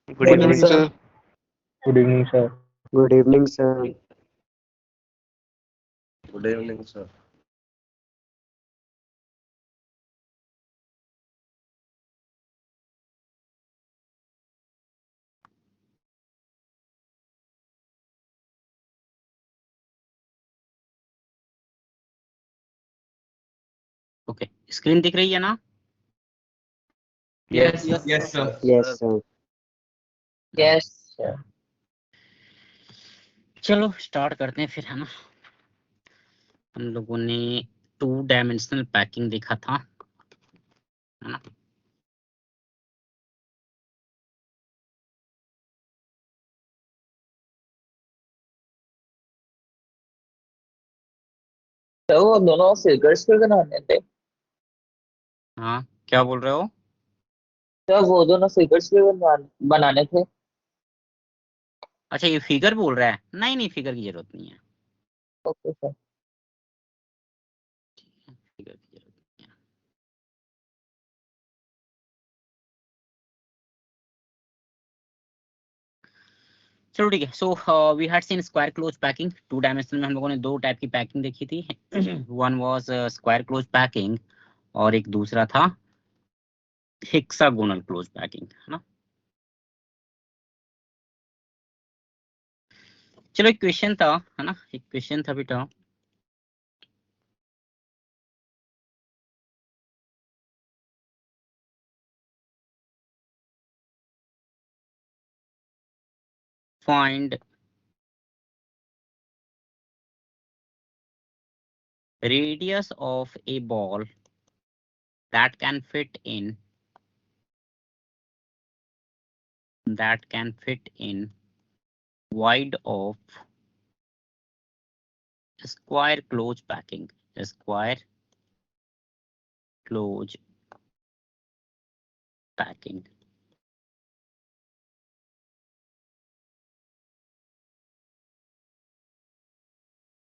Good Good evening, evening, sir. sir. Good evening, sir. Good evening, sir. Good evening, sir. Okay, screen दिख रही है ना? Yes, Yes, yes, sir. Yes, sir. sir. Yes, sir. चलो start करते हैं फिर, है ना। हम लोगों ने 2 डायमेंशनल पैकिंग देखा था, है ना। तो वो दोनों फिगर्स पे बनाने थे। हाँ, क्या बोल रहे हो? तो वो दोनों फिगर्स पे बनाने थे। अच्छा, ये फिगर बोल रहा है? नहीं नहीं, फिगर की जरूरत नहीं है। Okay sir. फिगर की जरूरत नहीं है। चलो ठीक है। So we had seen square close packing. 2 dimensional में हम लोगों ने 2 टाइप की पैकिंग देखी थी। One was square close packing और एक दूसरा था हेक्सागोनल क्लोज पैकिंग, है ना। चलो एक क्वेश्चन था, है ना, एक क्वेश्चन था बेटा। Find radius of a ball that can fit in void of square close packing. Square close packing.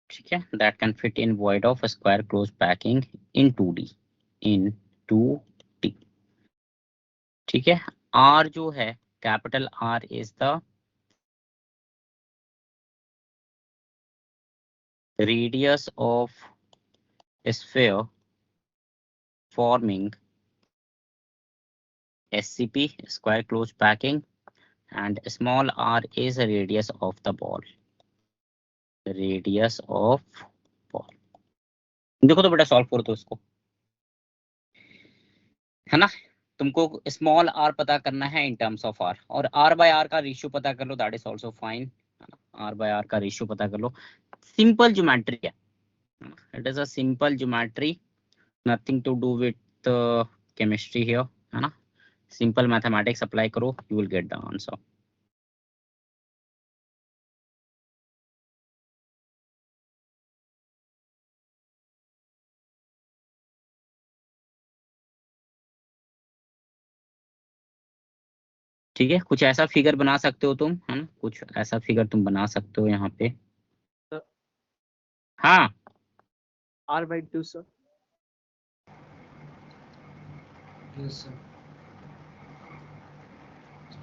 ठीक है, that can fit in void of a square close packing in 2D in 2D। ठीक है, R जो है, capital R is the radius of a sphere forming SCP, square close packing, and small r is the radius of the ball। radius of ball। देखो तो बेटा, solve करो तो इसको, है ना। तुमको स्मॉल आर पता करना है इन टर्म्स ऑफ आर, और आर बाय आर का रेशियो पता कर लो, that is also fine. R by R का रेशियो पता कर लो। सिंपल ज्योमेट्री है, it is a simple geometry, nothing to do with chemistry here, है ना। सिंपल मैथमेटिक्स अप्लाई करो, you will get the answer. ठीक है, कुछ ऐसा फिगर बना सकते हो तुम, है ना, कुछ ऐसा फिगर तुम बना सकते हो यहाँ पे। हाँ, R/2, sir. Yes, sir.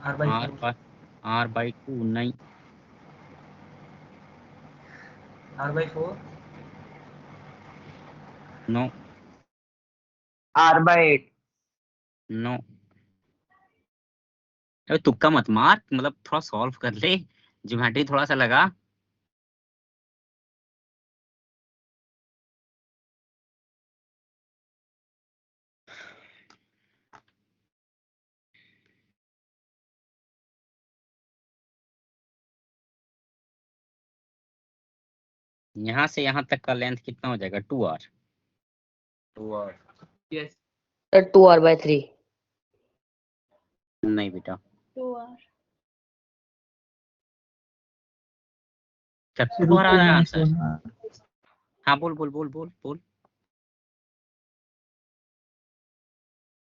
R by, R/2 नहीं, R/4. नो R/8। नो। अरे तुक्का मत मार, मतलब थोड़ा सॉल्व कर ले, ज्योमेट्री थोड़ा सा लगा। यहाँ से यहाँ तक का लेंथ कितना हो जाएगा? 2r। 2R. Yes. Sir, 2r/3. नहीं बेटा, 2r. क्या 2r आ रहा है आंसर? हाँ, बोल बोल बोल बोल बोल।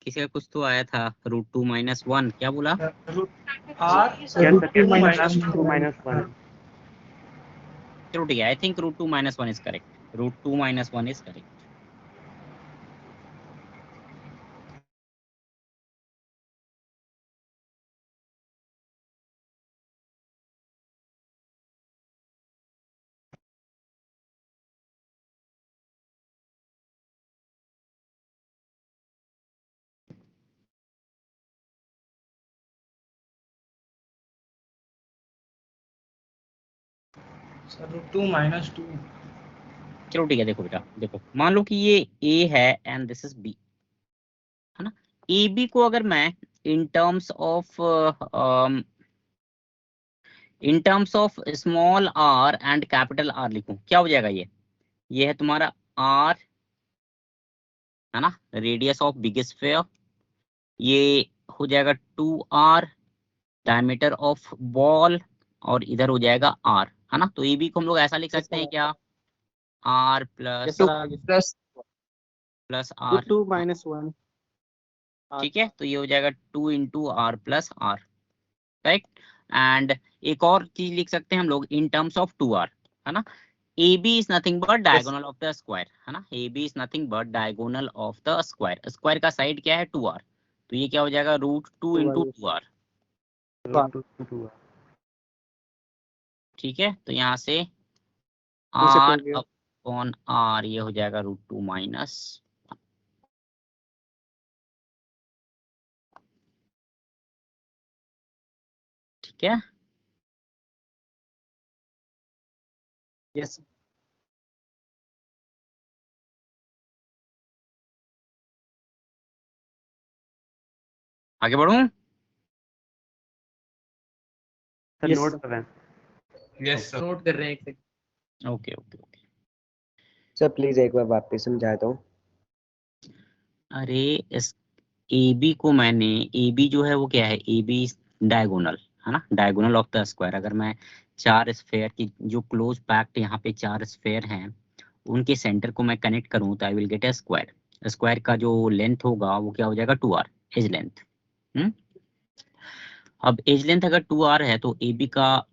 किसी का कुछ तो आया था, √2 - 1, क्या बोला? R. Yes, Sir, sir. √2 2 minus 1. चलो ठीक है, I think √2 - 1 is correct. √2 - 1 is correct. Sir √2 -2 चलो ठीक है, देखो बेटा, देखो मान लो कि ये ए है एंड दिस इज बी, है ना। ए बी को अगर मैं in terms of small R and capital R लिखूं, क्या हो जाएगा ये है तुम्हारा आर, है ना, रेडियस ऑफ बिगेस्ट स्फीयर। ये हो जाएगा 2r डायमीटर ऑफ बॉल, और इधर हो जाएगा r, है ना। तो ए बी को हम लोग ऐसा लिख सकते हैं क्या, r Yes, प्लस sir. आगे. Plus r, 2 -1. ठीक है। तो ये हो जाएगा 2 into R plus R, right. And एक और चीज लिख सकते हैं हम लोग इन टर्म्स ऑफ 2r, है ना। A B is nothing but diagonal of the square, है ना। A B is nothing but diagonal of the square. Square का साइड क्या है 2r, तो ये क्या हो जाएगा √2 इंटू 2r, ठीक है। तो यहाँ से इनसे r टू गया. अपॉन r ये हो जाएगा √2 माइनस, ठीक है। Yes, sir. आगे बढ़ूं, सर Yes, नोट sir. कर रहे हैं. यस सर नोट कर रहे हैं एक second. Okay okay okay. Sir please एक बार वापस समझाए तो. अरे इस ए बी को मैंने, ए बी जो है वो क्या है, ए बी डायगोनल, है ना, डायगोनल ऑफ द स्क्वायर। अगर मैं चार स्फेयर की जो क्लोज पैक्ड यहाँ पे चार स्फेयर हैं उनके सेंटर को मैं कनेक्ट करूं तो I will get a square. Square का जो लेंथ होगा वो क्या हो जाएगा 2r, एज लेंथ। अब एज लेंथ अगर 2r है तो ए बी का,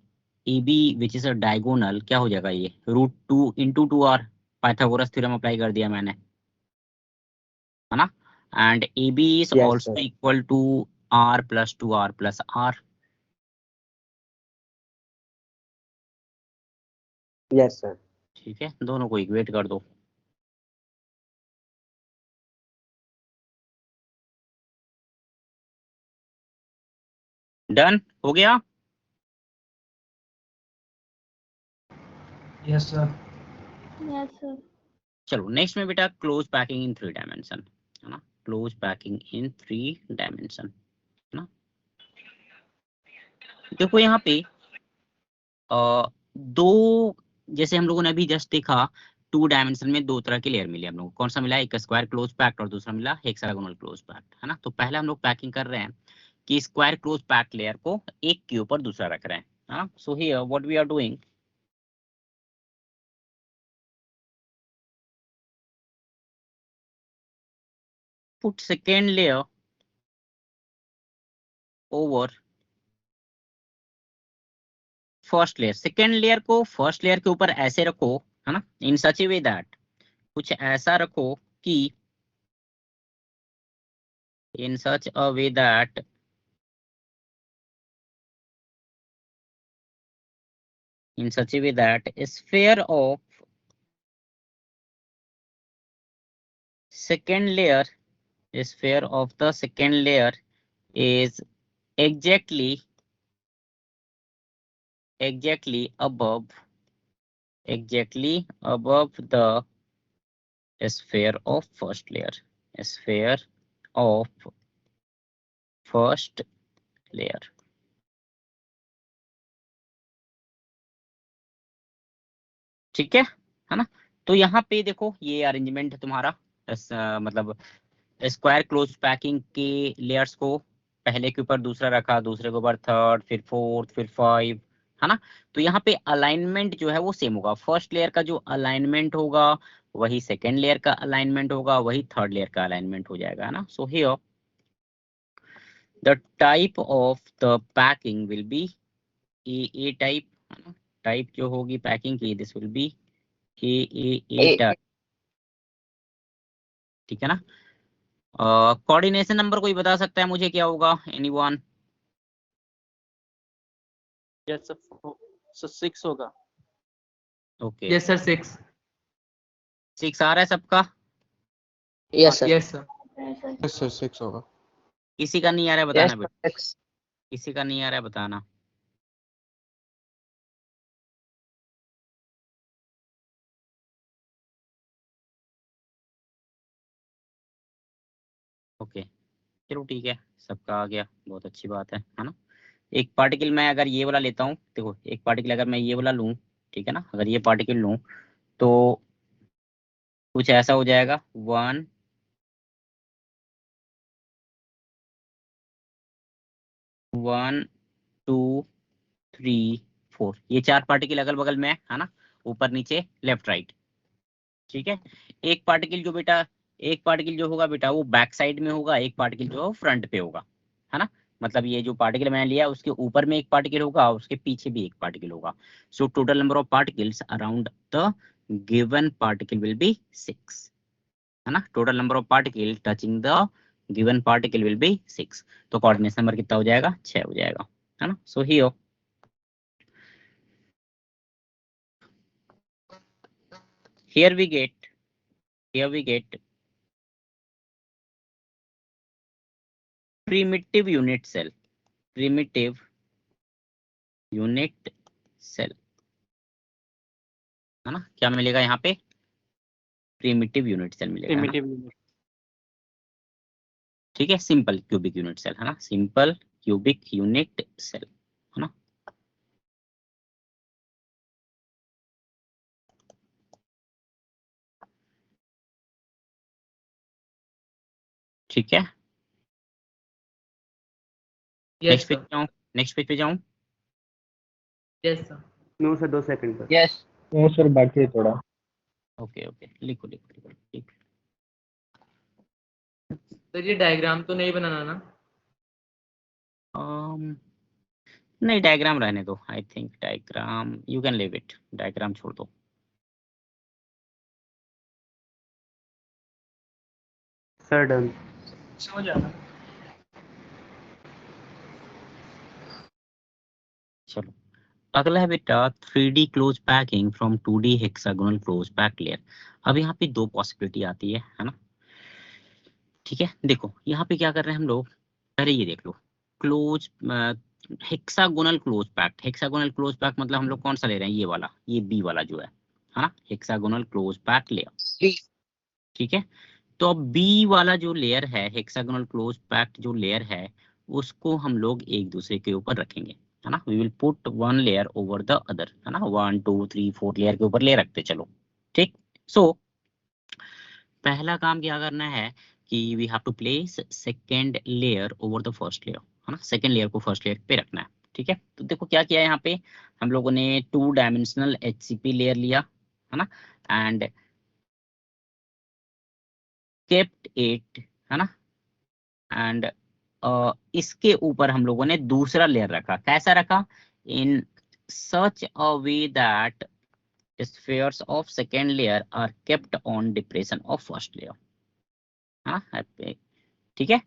A B which is a diagonal, क्या हो जाएगा ये √2 into 2r, Pythagoras theorem apply कर दिया मैंने, है ना। And A B is Yes, also sir. Equal to r plus 2r plus r, Yes, sir. ठीक है। दोनों को इक्वेट कर दो, डन हो गया। Yes sir Yes, sir. चलो नेक्स्ट में बेटा क्लोज पैकिंग इन 3 डायमेंशन, है ना, क्लोज पैकिंग इन 3 डायमेंशन, है ना। देखो यहाँ पे दो, जैसे हम लोगों ने अभी जस्ट देखा 2 डायमेंशन में दो तरह के लेयर मिले हम लोग को। कौन सा मिला, एक स्क्वायर क्लोज पैक्ट और दूसरा मिला हेक्सागोनल क्लोज पैक्ट, है ना। तो पहले हम लोग पैकिंग कर रहे हैं कि स्क्वायर क्लोज पैक्ट लेयर को एक के ऊपर दूसरा रख रहे हैं, है ना। So here what we are doing, put second layer over first layer. Second layer को फर्स्ट लेयर के ऊपर ऐसे रखो, है ना, इन सच ए वे दैट, कुछ ऐसा रखो कि in such a way that in such a way that a sphere of second layer, a sphere of the second layer is exactly above the sphere of first layer, a sphere of first layer, ठीक है ना। तो यहाँ पे देखो ये arrangement है तुम्हारा, मतलब स्क्वायर क्लोज पैकिंग के लेयर्स को पहले के ऊपर दूसरा रखा, दूसरे के ऊपर थर्ड, फिर फोर्थ, फिर 5, है ना। तो यहाँ पे अलाइनमेंट जो है वो सेम होगा। फर्स्ट लेयर का जो अलाइनमेंट होगा वही सेकेंड लेयर का अलाइनमेंट होगा, वही थर्ड लेयर का अलाइनमेंट हो जाएगा, है ना। So here the type of the packing will be A type, है ना। टाइप जो होगी पैकिंग की, this will be A type, ठीक है ना। कोऑर्डिनेशन नंबर कोई बता सकता है मुझे क्या होगा, एनीवन? Yes, sir. So 6 होगा. Okay, Yes, sir. 6. 6 आ रहा है सबका, Yes, sir. Yes, sir. Yes, sir. Yes sir 6 होगा. किसी का नहीं आ रहा है यस बताना बेटा, सर किसी का नहीं आ रहा है बताना। चलो ठीक है, सबका आ गया, बहुत अच्छी बात है ना। एक पार्टिकल मैं अगर ये वाला लेता हूँ, देखो एक पार्टिकल अगर मैं ये वाला लूँ, ठीक है ना, अगर ये पार्टिकल लूँ तो कुछ ऐसा हो जाएगा 1 1 2 3 4, ये 4 पार्टिकल अगल बगल में है ना, ऊपर नीचे लेफ्ट राइट। ठीक है, एक पार्टिकल जो होगा बेटा वो बैक साइड में होगा, एक पार्टिकल जो फ्रंट पे होगा, है ना। मतलब ये जो पार्टिकल मैंने लिया उसके ऊपर में एक पार्टिकल होगा, उसके पीछे भी एक पार्टिकल होगा। सो total number of particles around the given particle will B 6, है ना। Total number of particle touching the given particle will B 6। तो कोऑर्डिनेट नंबर कितना हो जाएगा, 6 हो जाएगा, है ना। So here here we get primitive unit cell है ना। क्या मिलेगा यहाँ पे, प्रिमिटिव यूनिट सेल मिलेगा, है ना? Primitive unit. ठीक है, सिंपल क्यूबिक यूनिट सेल, है ना, सिंपल क्यूबिक यूनिट सेल, है ना। ठीक है, नेक्स्ट पेज पे जाऊं, नेक्स्ट पेज पे जाऊं। Yes sir. No sir 2 second पर। यस वो सर बाकी है थोड़ा। ओके ओके, लिखो लिखो लिखो, ठीक। तो ये डायग्राम तो नहीं बनाना ना? नहीं डायग्राम रहने दो, I think diagram you can leave it, diagram छोड़ दो। Sir done. समझ जाना। चलो अगला है बेटा 3D close packing from 2D hexagonal close pack layer. अब यहाँ पे दो पॉसिबिलिटी आती है ना। ठीक है, देखो यहाँ पे क्या कर रहे हैं हम लोग, पहले ये देख लो, close hexagonal close packed. Hexagonal close packed मतलब हम लोग कौन सा ले रहे हैं, ये वाला, ये बी वाला जो है ना, हेक्सागोनल क्लोज पैक्ट लेयर। ठीक है, तो अब बी वाला जो लेयर है, हेक्सागोनल क्लोज पैक्ट जो लेयर है, उसको हम लोग एक दूसरे के ऊपर रखेंगे, है ना। We will put one layer over the other, है ना, 1 2 3 4 लेयर के ऊपर ले रखते चलो। ठीक, सो पहला काम क्या करना है कि we have to place second layer over the first layer, है ना, सेकेंड लेयर को फर्स्ट लेयर पे रखना है। ठीक है, तो देखो क्या किया है यहाँ पे, हम लोगों ने 2 डायमेंशनल HCP लेयर लिया, है ना, एंड केप्ट इट, है ना, एंड इसके ऊपर हम लोगों ने दूसरा लेयर रखा। कैसा रखा, in such a way that spheres of second layer are kept on depression of first layer। हाँ, ठीक है,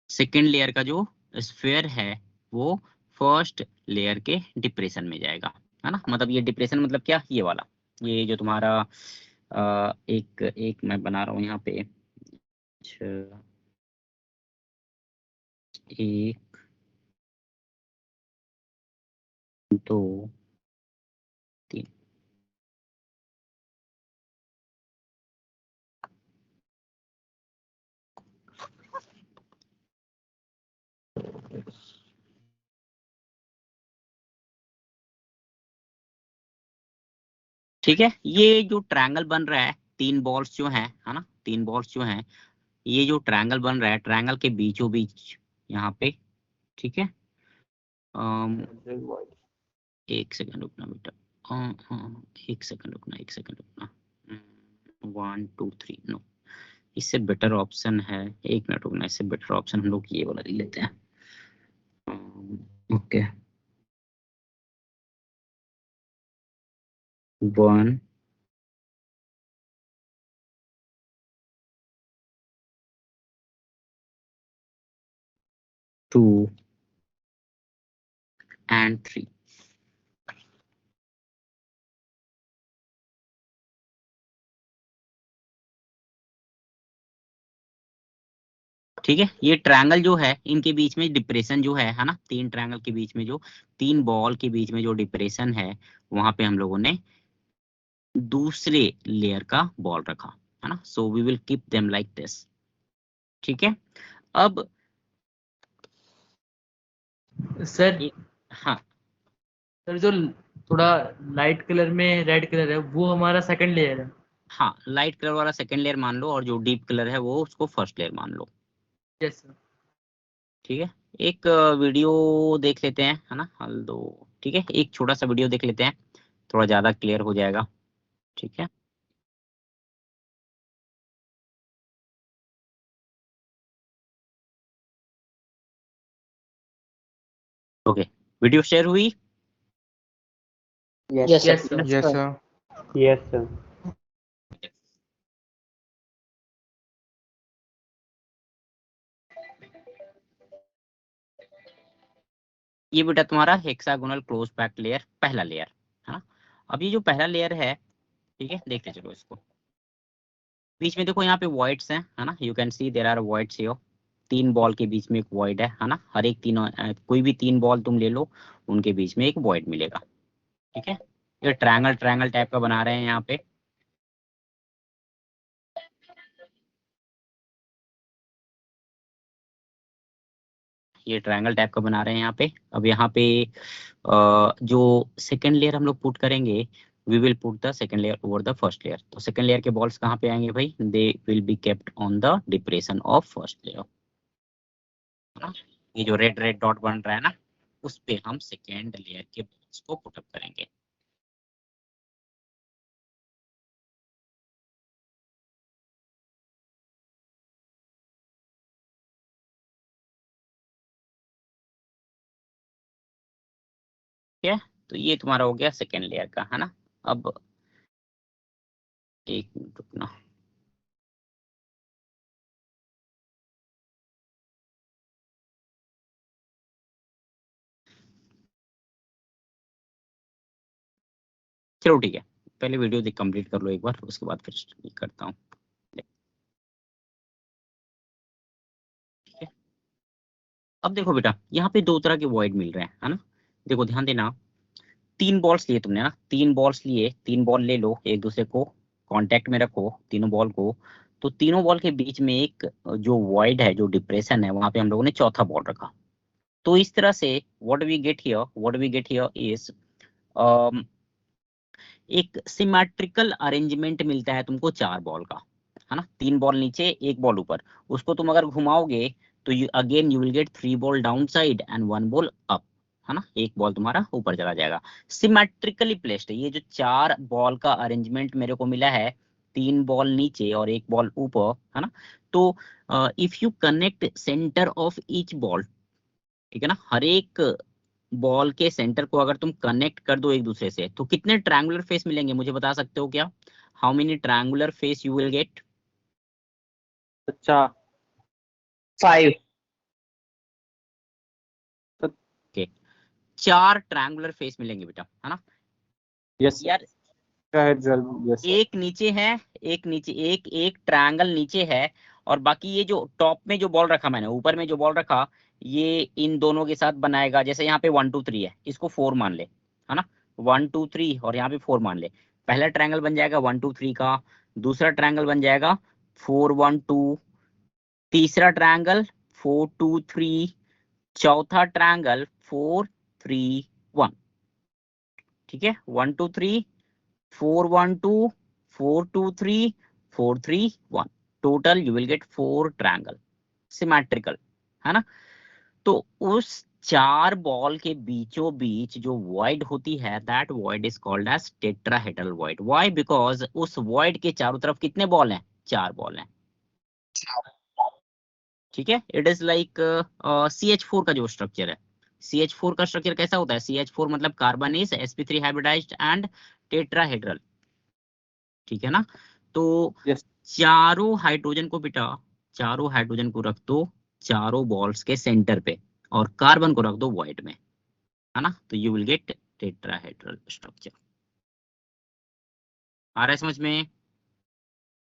सेकेंड लेयर का जो स्फेयर है वो फर्स्ट लेयर के डिप्रेशन में जाएगा, है ना। मतलब ये डिप्रेशन मतलब क्या, ये वाला, ये जो तुम्हारा एक एक मैं बना रहा हूँ यहाँ पे, 1 2 3, ठीक है। ये जो ट्रायंगल बन रहा है, 3 बॉल्स जो हैं, है ना, 3 बॉल्स जो हैं, ये जो ट्रायंगल बन रहा है, ट्रायंगल के बीचों बीच यहाँ पे, ठीक है, एक सेकंड रुकना बेटा, हाँ, एक सेकंड रुकना, एक सेकंड रुकना, 1 2 3, नो, इससे बेटर ऑप्शन है, एक मिनट रुकना, इससे बेटर ऑप्शन हम लोग ये वाला ले लेते हैं। Okay, 1 2 and 3। ठीक है, ये ट्रायंगल जो है इनके बीच में डिप्रेशन जो है ना, 3 ट्रायंगल के बीच में जो 3 बॉल के बीच में जो डिप्रेशन है, वहां पे हम लोगों ने दूसरे लेयर का बॉल रखा, है ना। So we will keep them like this, ठीक है। अब सर हाँ सर जो थोड़ा लाइट कलर में रेड कलर है वो हमारा सेकंड लेयर है। हाँ, लाइट कलर वाला सेकंड लेयर मान लो और जो डीप कलर है वो उसको फर्स्ट लेयर मान लो। Yes sir. ठीक है, एक वीडियो देख लेते हैं, है ना, हल दो। ठीक है, एक छोटा सा वीडियो देख लेते हैं, थोड़ा ज्यादा क्लियर हो जाएगा। ठीक है, ओके, वीडियो शेयर हुई। Yes, sir. Yes sir. Yes, sir. Yes, sir. ये बेटा तुम्हारा हेक्सागोनल क्लोज पैक लेयर, पहला लेयर है ना। अब ये जो पहला लेयर है, ठीक है, देखते चलो इसको। बीच में देखो यहाँ पे वॉइड्स हैं, है ना, you can see there are voids here. 3 ball के बीच में एक वॉइड है ना, हर एक तीनों कोई भी 3 बॉल तुम ले लो, उनके बीच में एक वॉइड मिलेगा। ठीक है, ये ट्रायंगल ट्रायंगल टाइप का बना रहे हैं यहाँ पे। ये ट्रायंगल टाइप का बना रहे हैं यहाँ पे। अब यहाँ पे जो सेकंड लेयर हम लोग पुट करेंगे, we will put the second layer over the first layer. तो सेकंड लेयर के बॉल्स कहाँ पे आएंगे भाई, they will be kept on the depression of first layer. ये जो रेड रेड डॉट बन रहा है ना, उस पे हम सेकेंड लेयर के बॉल्स को पुटअप करेंगे। ठीक है, तो ये तुम्हारा हो गया सेकेंड लेयर का, है ना। अब एक मिनट रुकना, चलो ठीक है, पहले वीडियो देख कंप्लीट कर लो एक बार, उसके बाद फिर करता हूँ। ठीक है, अब देखो बेटा, यहाँ पे 2 तरह के वॉइड मिल रहे हैं, है ना। देखो ध्यान देना, 3 बॉल्स लिए तुमने ना, 3 बॉल्स लिए, 3 बॉल ले लो, एक दूसरे को कांटेक्ट में रखो, तीनों बॉल को। तो तीनों बॉल के बीच में एक जो वॉइड है, जो डिप्रेशन है, वहां पे हम लोगों ने चौथा बॉल रखा। तो इस तरह से what we get here is एक सिमेट्रिकल अरेंजमेंट मिलता है तुमको 4 बॉल का, है ना। 3 बॉल नीचे, 1 बॉल ऊपर। उसको तुम अगर घुमाओगे तो you will gate 3 ball down side and 1 ball up, है ना। एक बॉल तुम्हारा ऊपर चला जाएगा। सिमेट्रिकली प्लेस्ड, ये जो 4 बॉल का अरेंजमेंट मेरे को मिला है, 3 बॉल नीचे और 1 बॉल ऊपर, है ना। तो if you connect centre of each ball, ठीक है ना, हर एक बॉल के सेंटर को अगर तुम कनेक्ट कर दो एक दूसरे से, तो कितने ट्रायंगुलर फेस मिलेंगे, मुझे बता सकते हो क्या? How many triangular face you will gate? 5. Okay, 4 triangular face मिलेंगे बेटा, है ना। Yes, यार yes, sir. एक नीचे है, एक नीचे, एक ट्रायंगल नीचे है, और बाकी ये जो टॉप में जो बॉल रखा मैंने, ऊपर में जो बॉल रखा, ये इन दोनों के साथ बनाएगा। जैसे यहाँ पे 1 2 3 है, इसको 4 मान ले, है ना। 1 2 3 और यहाँ पे 4 मान ले। पहला ट्रायंगल बन जाएगा 1 2 3 का, दूसरा ट्रायंगल बन जाएगा 4 1 2, तीसरा ट्रायंगल 4 2 3, चौथा ट्रायंगल 4 3 1। ठीक है, 1 2 3 4 1 2 4 2 3 4 3 1, total you will gate 4 triangle symmetrical, है ना। तो उस 4 बॉल के बीचों बीच जो वॉइड होती है, that void is called as tetrahedral void. Why? Because उस वॉइड के चारों तरफ कितने बॉल हैं? 4 बॉल हैं। ठीक है, इट इज लाइक CH4 का जो स्ट्रक्चर है, CH4 का स्ट्रक्चर कैसा होता है? CH4 मतलब carbon is sp3 hybridised and tetrahedral. ठीक है ना। तो Yes. चारों हाइड्रोजन को बेटा, चारों हाइड्रोजन को रख दो चारों बॉल्स के सेंटर पे, और कार्बन को रख दो वॉइड में, है ना। तो you will get tetrahedral structure. आ रहा है समझ में?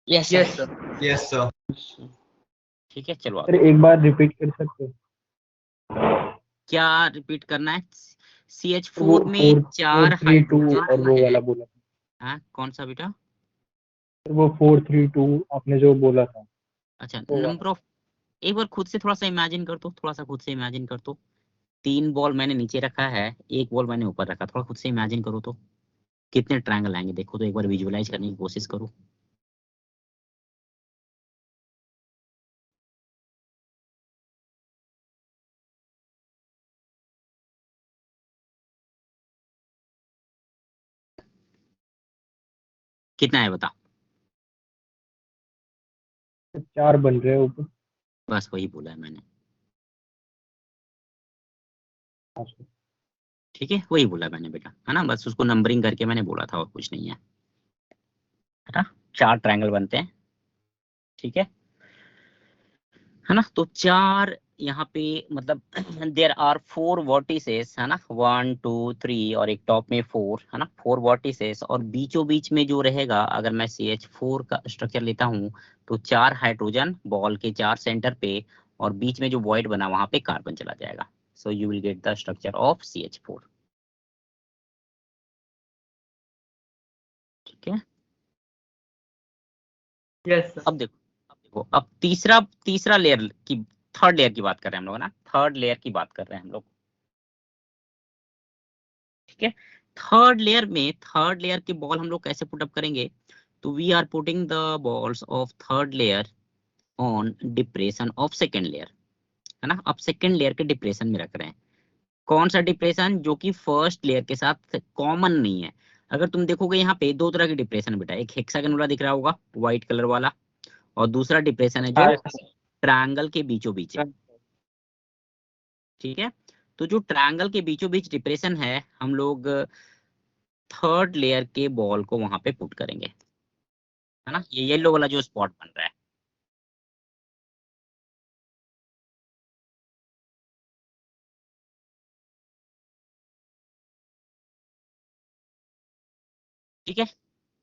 Yes, sir. Yes sir. Yes, sir. ठीक है, चलो सर आगे। एक बार रिपीट कर सकते हो? क्या रिपीट करना है? वो CH4 में 4 4 4 3 2 और हाइड्रोजन वो है। वाला बोला था। हाँ, कौन सा बेटा? सर वो 4 3 2 आपने जो बोला था अच्छा, वो नंबर वाला। ऑफ एक बार खुद से थोड़ा सा इमेजिन कर दो, थोड़ा सा खुद से इमेजिन कर दो। 3 बॉल मैंने नीचे रखा है, 1 बॉल मैंने ऊपर रखा, थोड़ा खुद से इमेजिन करो तो कितने ट्रायंगल आएंगे देखो तो, एक बार विजुअलाइज करने की कोशिश करो। कितना है बता। 4 बन रहे हैं ऊपर। बस वही बोला है मैंने, हाँ सर। ठीक है वही बोला मैंने बेटा, है ना, बस उसको नंबरिंग करके मैंने बोला था और कुछ नहीं है ना। 4 ट्रायंगल बनते हैं, ठीक है ना। तो 4 यहाँ पे मतलब देयर आर 4 वर्टिसेस, है ना, 1 2 3 और एक टॉप में 4, है ना, 4 वर्टिसेस। और बीचों बीच में जो रहेगा, अगर मैं CH4 का स्ट्रक्चर लेता हूँ तो 4 हाइड्रोजन बॉल के 4 सेंटर पे, और बीच में जो वॉइड बना वहां पे कार्बन चला जाएगा। So you will get the structure of CH4, ठीक है। Yes sir. अब तीसरा लेयर की, थर्ड लेयर की बात कर रहे हैं हम लोग ना, थर्ड लेयर की बात कर रहे हैं हम लोग, ठीक है। थर्ड लेयर के बॉल हम लोग कैसे पुटअप करेंगे, तो we are putting the balls of third layer on depression of second layer, है ना। अब सेकेंड लेयर के डिप्रेशन में रख रहे हैं। कौन सा डिप्रेशन, जो कि फर्स्ट लेयर के साथ कॉमन नहीं है। अगर तुम देखोगे यहाँ पे 2 तरह के डिप्रेशन बेटा, एक हेक्सागन वाला दिख रहा होगा व्हाइट कलर वाला, और दूसरा डिप्रेशन है जो हाँ ट्रायंगल के बीचों बीच है, ठीक है। तो जो ट्रायंगल के बीचों बीच डिप्रेशन है, हम लोग थर्ड लेयर के बॉल को वहां पे पुट करेंगे, है ना। ये येलो वाला जो स्पॉट बन रहा है, ठीक है।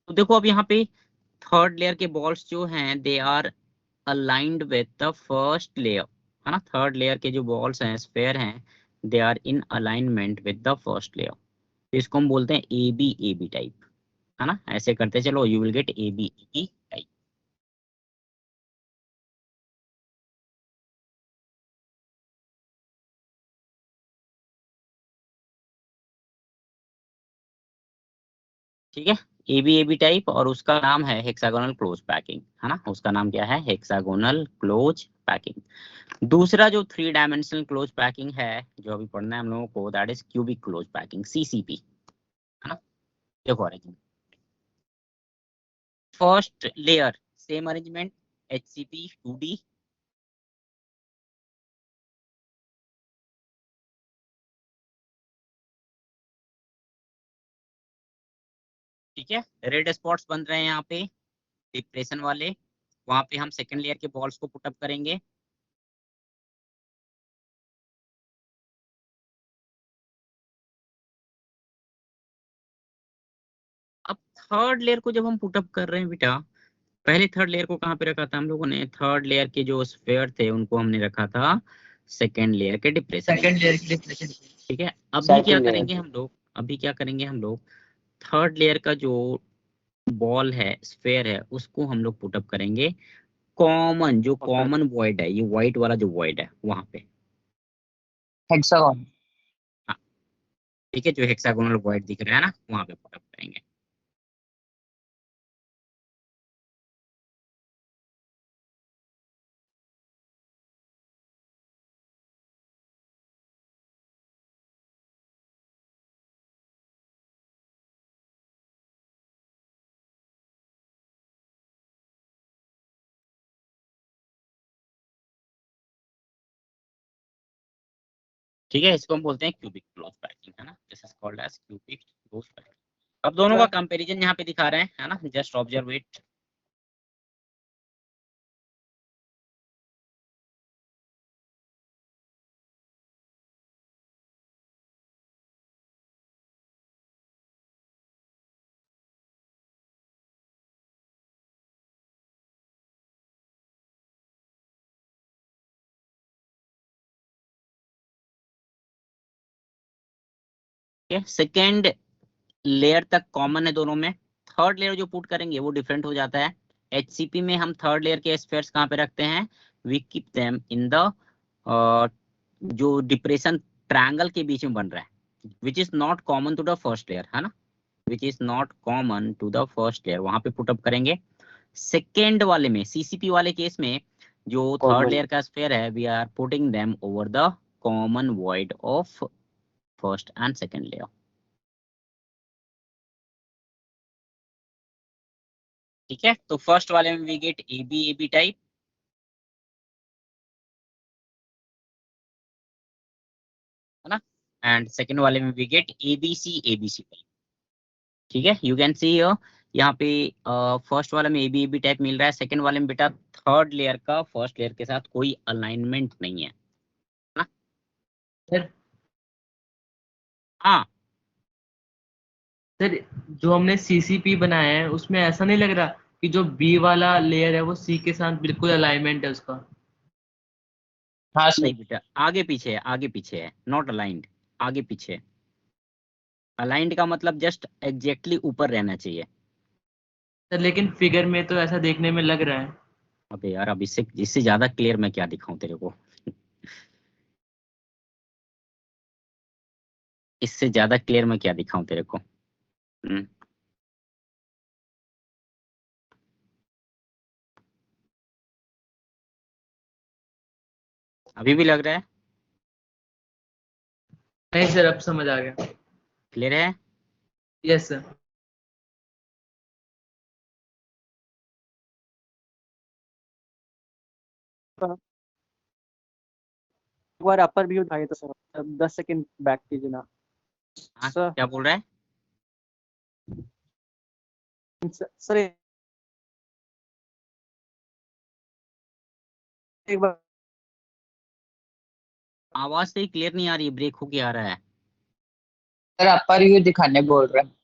तो देखो अब यहाँ पे थर्ड लेयर के बॉल्स जो हैं they are aligned with the first layer, है ना। थर्ड लेयर के जो बॉल्स हैं, स्फेयर हैं, they are in alignment with the first layer. तो इसको हम बोलते हैं ए बी टाइप, है ना। ऐसे करते चलो, you will get A B type, ठीक है। ए बी टाइप, और उसका नाम है हेक्सागोनल क्लोज पैकिंग, है ना। उसका नाम क्या है, हेक्सागोनल क्लोज पैकिंग। दूसरा जो 3 डायमेंशनल क्लोज पैकिंग है, जो अभी पढ़ना है हम लोगों को, that is cubic close packing, CCP, है ना। देखो arrangement, first layer same arrangement, HCP 2D, ठीक है। रेड स्पॉट्स बन रहे हैं यहाँ पे डिप्रेशन वाले, वहां पे हम सेकंड लेयर के बॉल्स को पुटअप करेंगे। अब थर्ड लेयर को जब हम पुटअप कर रहे हैं बेटा, पहले थर्ड लेयर को कहाँ पे रखा था हम लोगों ने, थर्ड लेयर के जो स्फेयर थे उनको हमने रखा था सेकेंड लेयर के डिप्रेशन, सेकंड लेयर की डिप्रेशन। ठीक है। अभी क्या सेकंड लेयर करेंगे हम लोग, अभी क्या करेंगे हम लोग, थर्ड लेयर का जो बॉल है, स्फेयर है, उसको हम लोग पुटअप करेंगे कॉमन, जो कॉमन वॉइड है, ये व्हाइट वाला जो वॉइड है वहां पे, हेक्सागोन। हाँ, ठीक है। जो हेक्सागोनल वॉइड दिख रहा है ना, वहां पे पुटअप करेंगे, ठीक है। इसको हम बोलते हैं क्यूबिक क्लोज पैकिंग, है ना, this is called as cubic close packing. अब दोनों का कंपैरिजन यहाँ पे दिखा रहे हैं, है ना, just observe it. Second layer तक कॉमन है दोनों में, थर्ड लेयर जो पुट करेंगे वो डिफरेंट हो जाता है, HCP में हम थर्ड लेयर के स्फीयर्स कहाँ पे रखते हैं? We keep them in the जो डिप्रेशन ट्रायंगल के बीच में बन रहा है, which is not common to the first layer, है ना, which is not common to the first layer, वहां पे पुटअप करेंगे। सेकेंड वाले में, CCP वाले केस में, जो थर्ड लेयर का स्फीयर है, we are putting them over the common void of first and second layer. ठीक है, तो फर्स्ट वाले में वी गेट AB टाइप, है ना, एंड सेकेंड वाले में वी गेट ABC टाइप। ठीक है, यू कैन सी यहाँ पे फर्स्ट वाले में AB टाइप मिल रहा है, सेकेंड वाले में बेटा थर्ड लेयर का फर्स्ट लेयर के साथ कोई अलाइनमेंट नहीं है ना। सर हाँ, सर जो हमने CCP बनाया है उसमें ऐसा नहीं लग रहा कि जो B वाला लेयर है वो C के साथ बिल्कुल अलाइनमेंट है उसका? हाँ नहीं सर। बेटा, आगे पीछे है, आगे पीछे है, नॉट अलाइंड, आगे पीछे। अलाइंड का मतलब जस्ट एग्जैक्टली ऊपर रहना चाहिए। सर लेकिन फिगर में तो ऐसा देखने में लग रहा है। अबे यार, अब इससे ज्यादा क्लियर मैं क्या दिखाऊं तेरे को? इससे ज्यादा क्लियर मैं क्या दिखाऊं तेरे को? अभी भी लग रहा है नहीं सर, अब समझ आ गया। क्लियर है? Yes sir. एक बार अपर व्यू दिखाइए तो सर, 10 सेकंड बैक कीजिए ना हाँ, सर। क्या बोल रहा है? सर एक बार आवाज से क्लियर नहीं आ रही है, ब्रेक होके आ रहा है। सर अपर व्यू दिखाने बोल रहे हैं।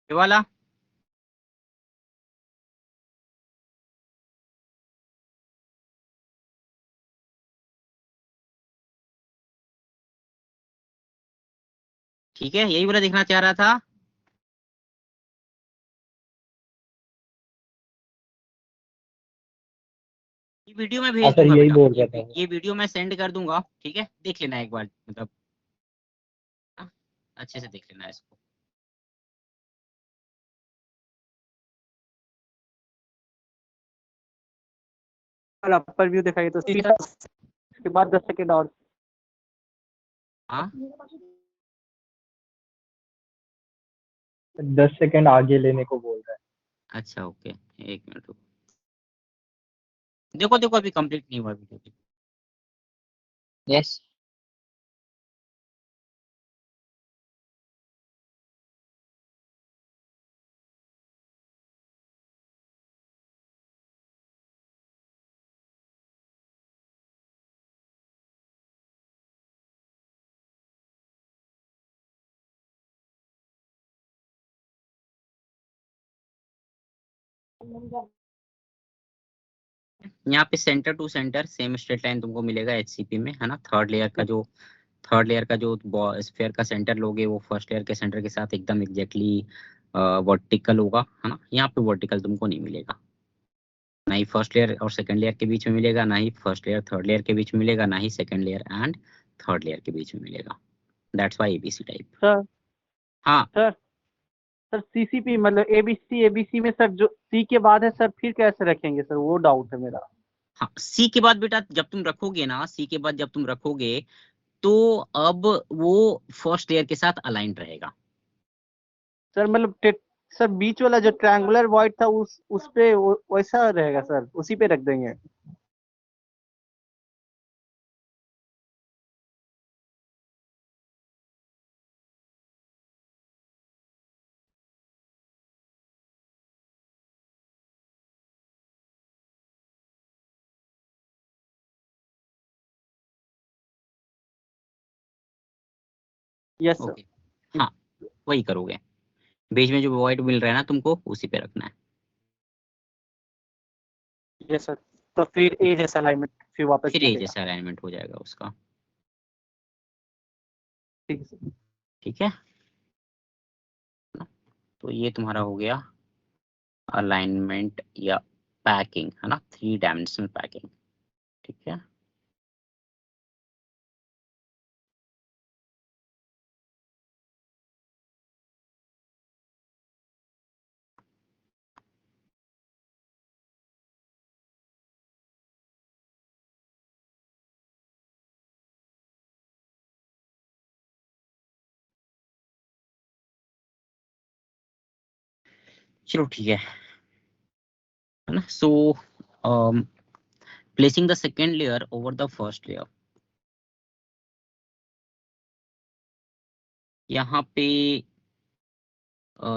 ये वाला ठीक है, यही वाला देखना चाह रहा था। ये वीडियो मैं हाँ भेज सर, दूंगा यही बेटा, बोल रहा था। ये वीडियो मैं सेंड कर दूंगा, ठीक है, देख लेना एक बार, मतलब हाँ, अच्छे से देख लेना इसको। अपर व्यू दिखाइए तो उसके बाद 10 सेकंड और। हाँ 10 सेकंड आगे लेने को बोल रहा है। अच्छा, ओके, एक मिनट रुको। देखो देखो, अभी कंप्लीट नहीं हुआ वीडियो। यस। यहाँ पे centre to centre same straight line तुमको मिलेगा HCP में, है ना। थर्ड लेयर का जो स्फीयर का सेंटर लोगे, वो फर्स्ट लेयर के सेंटर के साथ एकदम एग्जैक्टली वर्टिकल होगा, है ना। यहाँ पे वर्टिकल तुमको नहीं मिलेगा, ना ही फर्स्ट लेयर और सेकंड लेयर के बीच में मिलेगा, ना ही फर्स्ट लेयर थर्ड लेयर के बीच में मिलेगा, ना ही second layer and third layer के बीच में मिलेगा। That's why ABC type. Sir हाँ सर सर CCP मतलब ABC में सर जो C के बाद है सर फिर कैसे रखेंगे सर, वो डाउट है मेरा। हाँ, C के बाद बेटा जब तुम रखोगे ना, C के बाद जब तुम रखोगे तो अब वो फर्स्ट लेयर के साथ अलाइंड रहेगा। सर मतलब सर बीच वाला जो ट्रायंगुलर वॉइड था उस पे वैसा रहेगा सर, उसी पे रख देंगे। Yes sir. ओके, हाँ वही करोगे, बीच में जो वॉइड मिल रहा है ना तुमको, उसी पे रखना है। Yes sir. तो फिर ए जैसा अलाइनमेंट फिर वापस फिर ये मिलेगा। जैसा अलाइनमेंट हो जाएगा उसका। ठीक है सर। ठीक है, तो ये तुम्हारा हो गया अलाइनमेंट या पैकिंग, है ना, 3 डायमेंशनल पैकिंग। ठीक है, चलो ठीक है ना। So placing the second layer over the first layer, यहाँ पे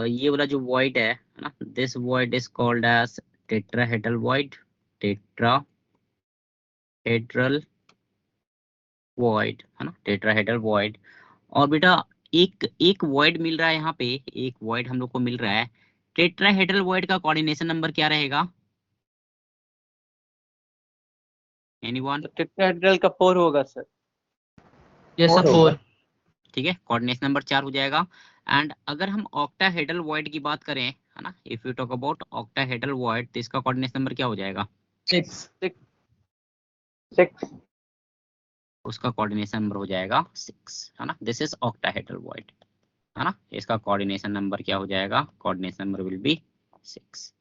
ये वाला जो void है ना, this void is called as tetrahedral void, tetrahedral void, है ना, टेट्राहेड्रल void। और बेटा एक एक void मिल रहा है यहाँ पे, एक void हम लोग को मिल रहा है। टेट्राहेड्रल void का कोऑर्डिनेशन नंबर क्या रहेगा? एनीवन? तो टेट्राहेड्रल का 4 होगा सर। Yes sir, 4। ठीक है, कोऑर्डिनेशन नंबर 4 हो जाएगा। एंड अगर हम ऑक्टाहेड्रल void की बात करें, है ना, if you talk about octahedral void, तो इसका कोऑर्डिनेशन नंबर क्या हो जाएगा? 6। उसका कोऑर्डिनेशन नंबर हो जाएगा 6, है ना। दिस इज ऑक्टाहेड्रल void, है ना। इसका कोऑर्डिनेशन नंबर क्या हो जाएगा? Coordination number will B 6।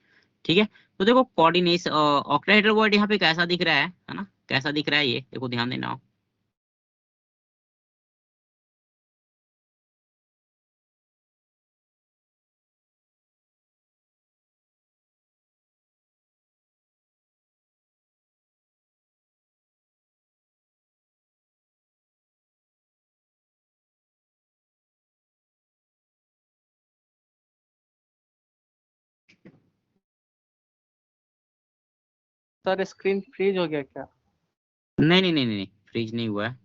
ठीक है, तो देखो कोऑर्डिनेशन ऑक्टाहेड्रल void यहाँ पे कैसा दिख रहा है ना, कैसा दिख रहा है ये देखो, ध्यान देना। सर स्क्रीन फ्रीज हो गया क्या? नहीं नहीं नहीं नहीं, फ्रीज नहीं हुआ है।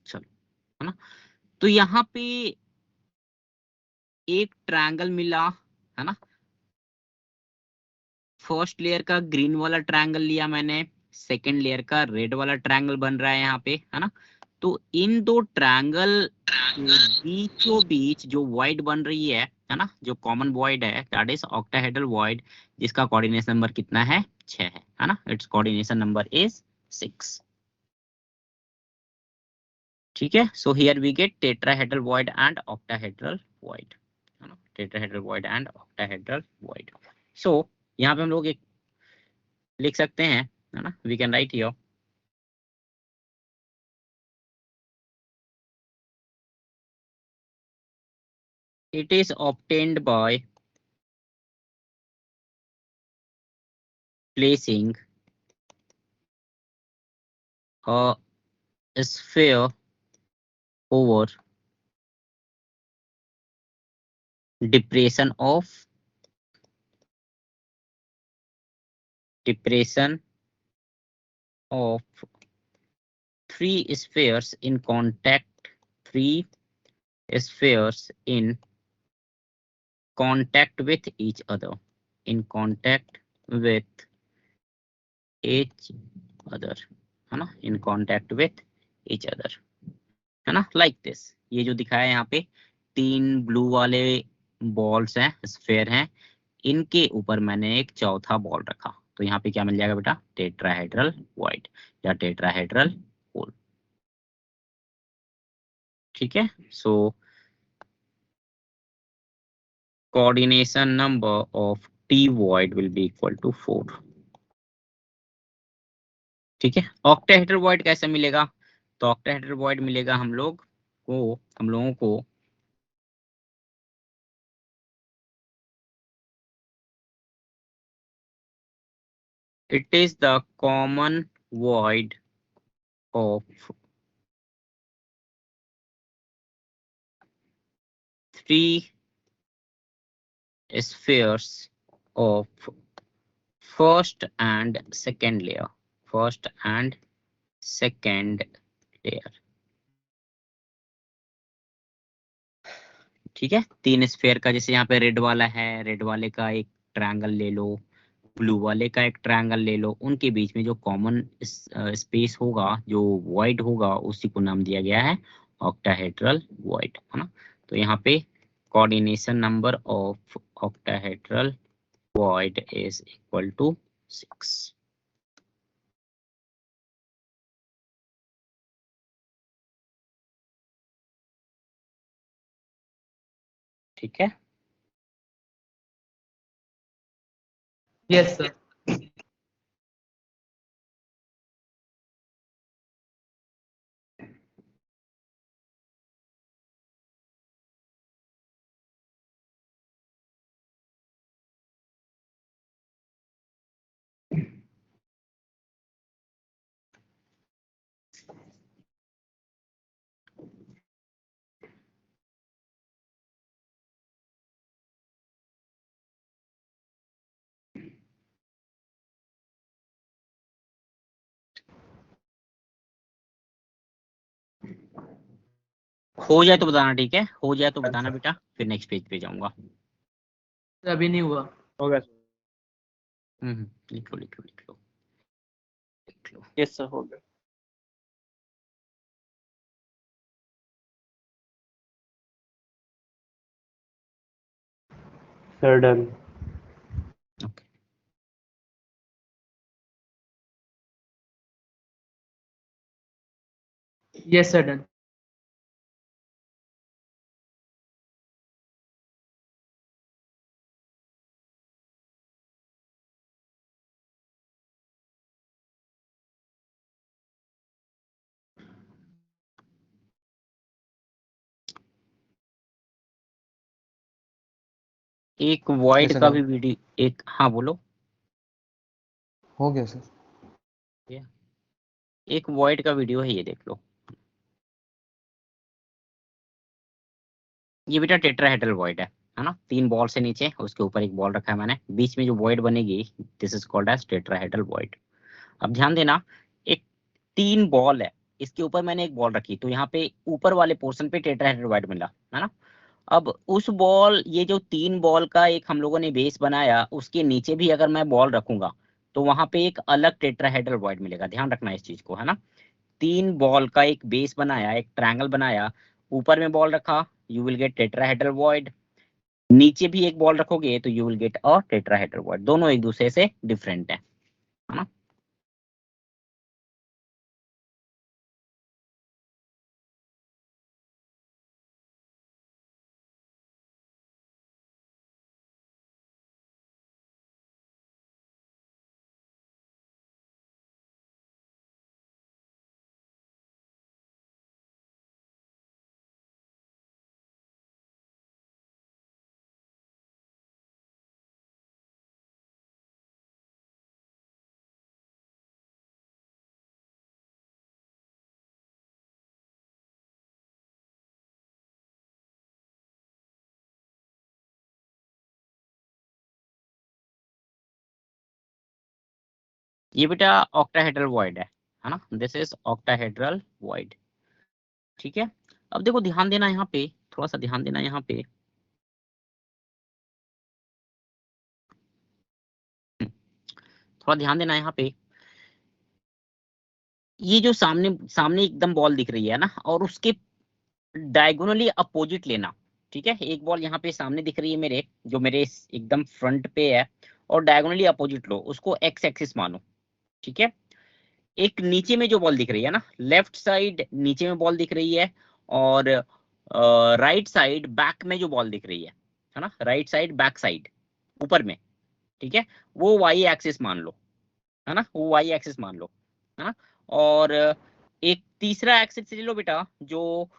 चलो, है ना, तो यहाँ पे एक ट्रायंगल मिला, है ना। फर्स्ट लेयर का ग्रीन वाला ट्रायंगल लिया मैंने, सेकेंड लेयर का रेड वाला ट्रायंगल बन रहा है यहाँ पे, है ना। तो इन दो ट्रायंगल बीचों बीच जो वॉइड बन रही है ना, जो कॉमन वॉइड है, दैट इज ऑक्टाहेड्रल वॉइड, जिसका कोऑर्डिनेशन नंबर कितना है? 6 है ना। It's coordination number is 6। ठीक है, so here we get tetrahedral void and octahedral void, है ना, tetrahedral void and octahedral void. So यहाँ पे हम लोग एक लिख सकते हैं, है ना, we can write here it is obtained by placing a sphere over depression of three spheres in contact, three spheres in contact with each other, in contact with each other, है ना, in contact with each other, है ना, like this। ये जो दिखाया है यहाँ पे 3 ब्लू वाले बॉल्स हैं, स्फेयर हैं, इनके ऊपर मैंने एक चौथा बॉल रखा, तो यहाँ पे क्या मिल जाएगा बेटा? टेट्राहेड्रल वॉइड या टेट्राहेड्रल होल। ठीक है, so coordination number of T void will be equal to 4। ठीक है, ऑक्टाहेड्रल वॉइड कैसे मिलेगा? तो ऑक्टाहेड्रल वॉइड मिलेगा हम लोगों को it is the common void of 3 spheres of first and second layer, first and second layer, ठीक है, 3 स्फेयर का, जैसे यहाँ पे रेड वाला है, रेड वाले का एक ट्रायंगल ले लो, ब्लू वाले का एक ट्रायंगल ले लो, उनके बीच में जो कॉमन स्पेस होगा, जो वॉइड होगा, उसी को नाम दिया गया है ऑक्टाहेड्रल वॉइड, है ना। तो यहाँ पे coordination number of octahedral void is equal to 6। ठीक है, यस सर। हो जाए तो बताना, ठीक है, हो जाए तो बताना बेटा, फिर नेक्स्ट पेज पे जाऊंगा। अभी नहीं हुआ। होगा सर। लिख लो लिख लो लिख लो लिख लो। यस सर, हो गया। Sir done. Okay, yes sir done. एक वॉइड Yes, का hello. भी वीडियो, एक, हाँ बोलो। हो गया सर। एक वॉइड का वीडियो है, ये देख लो। ये बेटा टेट्राहेड्रल वॉइड है ना, 3 बॉल से नीचे, उसके ऊपर एक बॉल रखा है मैंने, बीच में जो वॉइड बनेगी, this is called as tetrahedral void. अब ध्यान देना, एक 3 बॉल है, इसके ऊपर मैंने एक बॉल रखी, तो यहाँ पे ऊपर वाले पोर्शन पे टेट्राहेड्रल वॉइड मिला, है ना। अब उस बॉल, ये जो 3 बॉल का एक हम लोगों ने बेस बनाया, उसके नीचे भी अगर मैं बॉल रखूंगा, तो वहां पे एक अलग टेट्राहेड्रल वॉइड मिलेगा, ध्यान रखना इस चीज को, है ना। 3 बॉल का एक बेस बनाया, एक ट्रायंगल बनाया, ऊपर में बॉल रखा, you will get tetrahedral void. नीचे भी एक बॉल रखोगे तो you will get a tetrahedral void. दोनों एक दूसरे से डिफरेंट है ना। ये बेटा ऑक्टाहेड्रल वॉइड है ना, दिस इज ऑक्टाहेड्रल वॉइड। ठीक है, अब देखो ध्यान देना यहाँ पे, थोड़ा सा ध्यान देना यहाँ पे। थोड़ा ध्यान देना यहाँ पे, ये जो सामने सामने एकदम बॉल दिख रही है ना, और उसके डायगोनली अपोजिट लेना। ठीक है, एक बॉल यहाँ पे सामने दिख रही है मेरे, जो मेरे एकदम फ्रंट पे है, और डायगोनली अपोजिट लो, उसको एक्स एक्सिस मानो। ठीक है, एक नीचे में जो बॉल दिख रही है ना, लेफ्ट साइड नीचे में बॉल दिख रही है, और राइट साइड बैक में जो बॉल दिख रही है ना, राइट साइड बैक साइड ऊपर में, ठीक है, वो वाई एक्सिस मान लो, है ना, वो वाई एक्सिस मान लो, है ना। और एक तीसरा एक्सिस ले लो बेटा, जो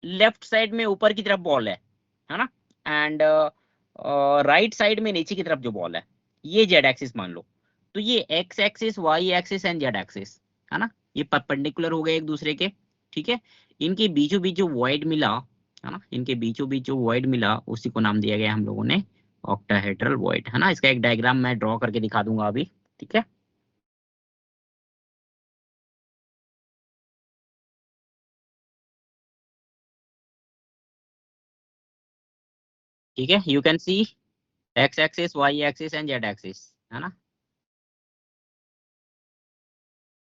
लेफ्ट साइड में ऊपर की तरफ बॉल है ना, एंड राइट साइड में नीचे की तरफ जो बॉल है, ये जेड एक्सिस मान लो। तो ये X axis, Y axis and Z axis, है ना, ये परपेंडिकुलर हो गए एक दूसरे के। ठीक है, इनके बीचों बीच जो वॉइड मिला, है ना, इनके बीचों बीच जो वॉइड मिला, उसी को नाम दिया गया हम लोगों ने ऑक्टाहेड्रल वॉइड, है ना। इसका एक डायग्राम मैं ड्रॉ करके दिखा दूंगा अभी। ठीक है, ठीक है, you can see X axis, Y axis and Z axis, है ना?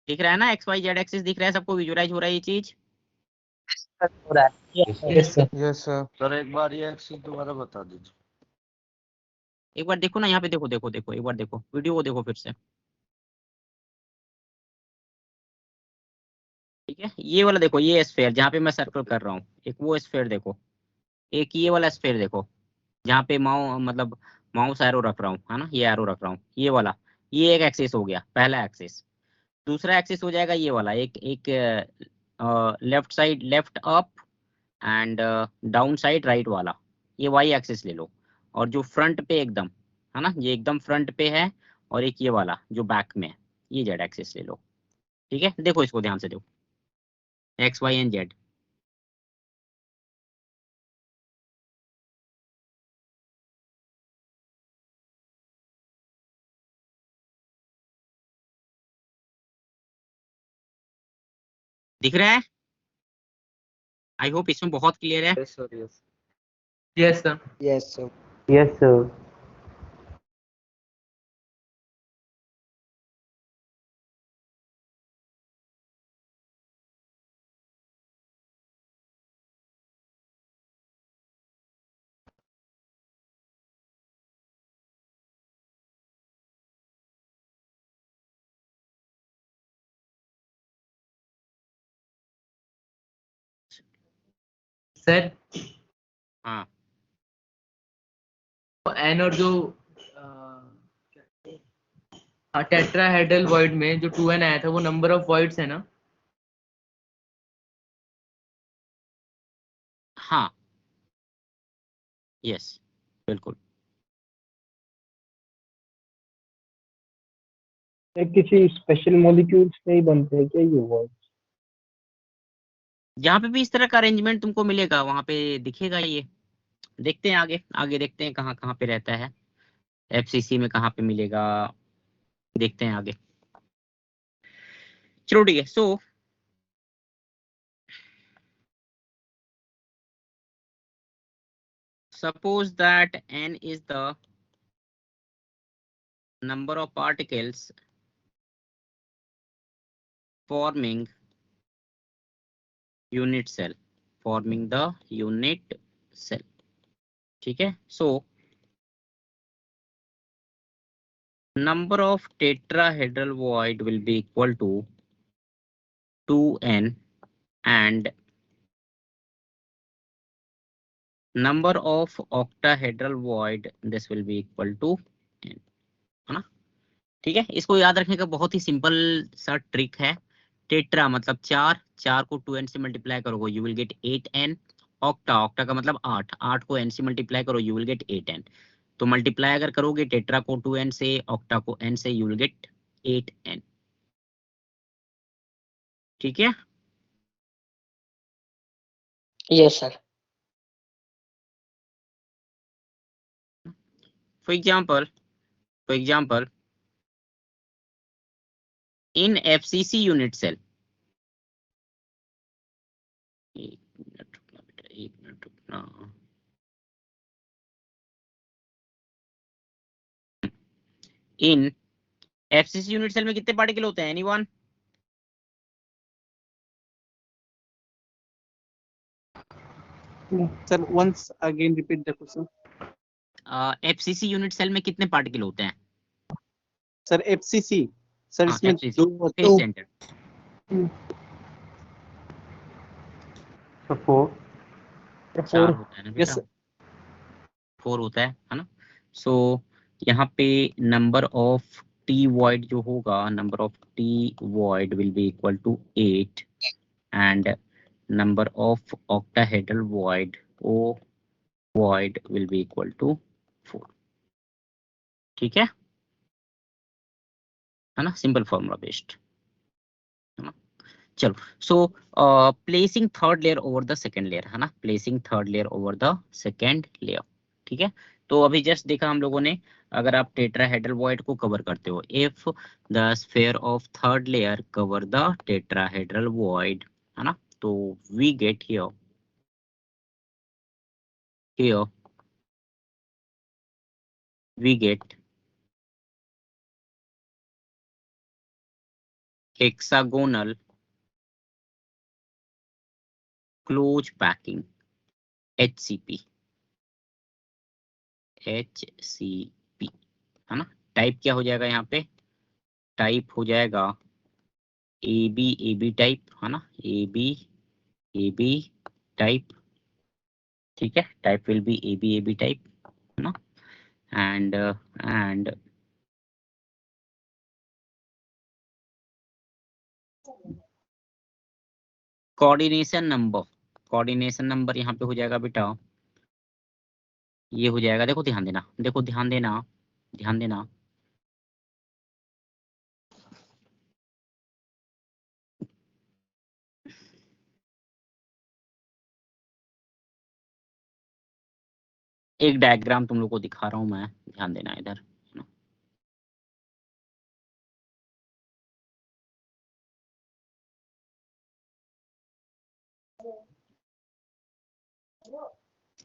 दिख रहा है ना, एक्स वाई जेड एक्सिस दिख रहा है सबको, विजुअलाइज हो रहा है ये चीज? हो रहा है। Yes sir. Yes sir. Sir एक बार ये एक्सिस दोबारा बता दीजिए। एक बार देखो ना, यहाँ पे देखो देखो देखो, एक बार देखो वीडियो को, देखो फिर से। ठीक है, ये वाला देखो, ये स्फीयर जहाँ पे मैं सर्कल कर रहा हूँ, एक वो स्फीयर देखो, एक ये वाला स्फीयर देखो, जहाँ पे मतलब माउस एरो रख रहा हूँ, है ना, ये एरो रख रहा हूँ, ये वाला, ये एक एक्सिस हो गया, पहला एक्सिस। दूसरा एक्सिस हो जाएगा ये वाला, एक एक left side left up and down side right वाला, ये वाई एक्सिस ले लो। और जो फ्रंट पे एकदम, है ना, ये एकदम फ्रंट पे है, और एक ये वाला जो बैक में है, ये जेड एक्सिस ले लो। ठीक है, देखो इसको ध्यान से देखो, एक्स वाई एंड जेड। दिख रहा है? आई होप इसमें बहुत क्लियर है। Yes sir yes. Yes sir. Yes sir. Yes sir. Sir हाँ, एन और जो टेट्राहेड्रल वॉइड में जो 2n आया था वो नंबर ऑफ वॉइड्स है ना? हाँ, यस, बिल्कुल। ये किसी स्पेशल मॉलिक्यूल्स में ही बनते हैं क्या ये वर्ड? जहाँ पे भी इस तरह का अरेंजमेंट तुमको मिलेगा वहां पे दिखेगा ये। देखते हैं आगे, आगे देखते हैं कहाँ कहाँ पे रहता है, एफसीसी में कहाँ पे मिलेगा, देखते हैं आगे। चलो ठीक है, सो suppose that n is the number of particles forming unit cell, forming the unit cell। ठीक है, so number of tetrahedral void will be equal to 2n and number of octahedral void this will be equal to n, है ना? ठीक है, इसको याद रखने का बहुत ही सिंपल सा ट्रिक है। टेट्रा मतलब चार, चार को 2n से मल्टीप्लाई करोगे you will gate 8n। Octa, octa का मतलब 8, 8 को n से मल्टीप्लाई करो यू विल गेट 8n। तो मल्टीप्लाई अगर करोगे टेट्रा को 2n से, ऑक्टा को n से, यू विल गेट 8n। ठीक है, yes sir. For example in FCC unit cell, एक मिनट रुकना बेटा, एक मिनट रुकना। इन एफसीसी यूनिट सेल में कितने पार्टिकल होते हैं, anyone? Sir once again repeat the question. FCC unit cell में कितने पार्टिकल होते हैं? सर एफसीसी, सर हाँ, इसमें एफसीसी दो होते फेस हैं। सेंटर। तो 4। 4 होता है ना यस बेटा, 4 होता है ना? सो यहाँ पे नंबर ऑफ टी वॉइड जो होगा, number of T void will be equal to 8 and number of octahedral void, O void will be equal to 4। ठीक है ना, सिंपल फॉर्मूला बेस्ड, है ना? चलो, so placing third layer over the second layer, है ना, placing third layer over the second layer. ठीक है, तो अभी जस्ट देखा हम लोगों ने, अगर आप टेट्राहेड्रल वॉइड को कवर करते हो, if the sphere of third layer cover the tetrahedral void, है ना, तो we get here we get hexagonal close packing HCP है ना। टाइप क्या हो जाएगा यहाँ पे, टाइप हो जाएगा AB टाइप है ना, AB टाइप, ठीक है। Type will B AB type है ना। एंड कोऑर्डिनेशन नंबर यहाँ पे हो जाएगा बेटा, ये हो जाएगा, देखो ध्यान देना, ध्यान देना। एक डायग्राम तुम लोग को दिखा रहा हूं मैं, ध्यान देना इधर।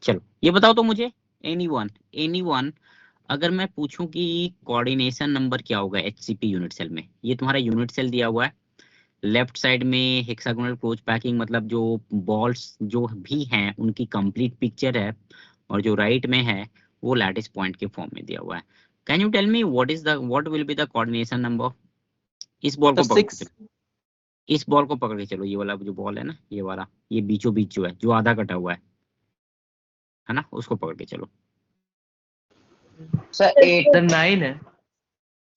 चलो ये बताओ तो मुझे, एनीवन अगर मैं पूछूं कि कोऑर्डिनेशन नंबर क्या होगा HCP यूनिट सेल में, ये तुम्हारा यूनिट सेल दिया हुआ है, लेफ्ट साइड में हेक्सागोनल क्लोज पैकिंग मतलब जो बॉल्स जो भी हैं उनकी कंप्लीट पिक्चर है, और जो राइट में है वो लैटिस पॉइंट के फॉर्म में दिया हुआ है। Can you tell me what will be the coordination number? इस बॉल को सर पकड़ के 6 चलो, इस बॉल को पकड़ के चलो, ये वाला जो बॉल है ना, ये वाला, ये बीचों बीच जो है, जो आधा कटा हुआ है ना, उसको पकड़ के चलो। सर 8 सर 9 है,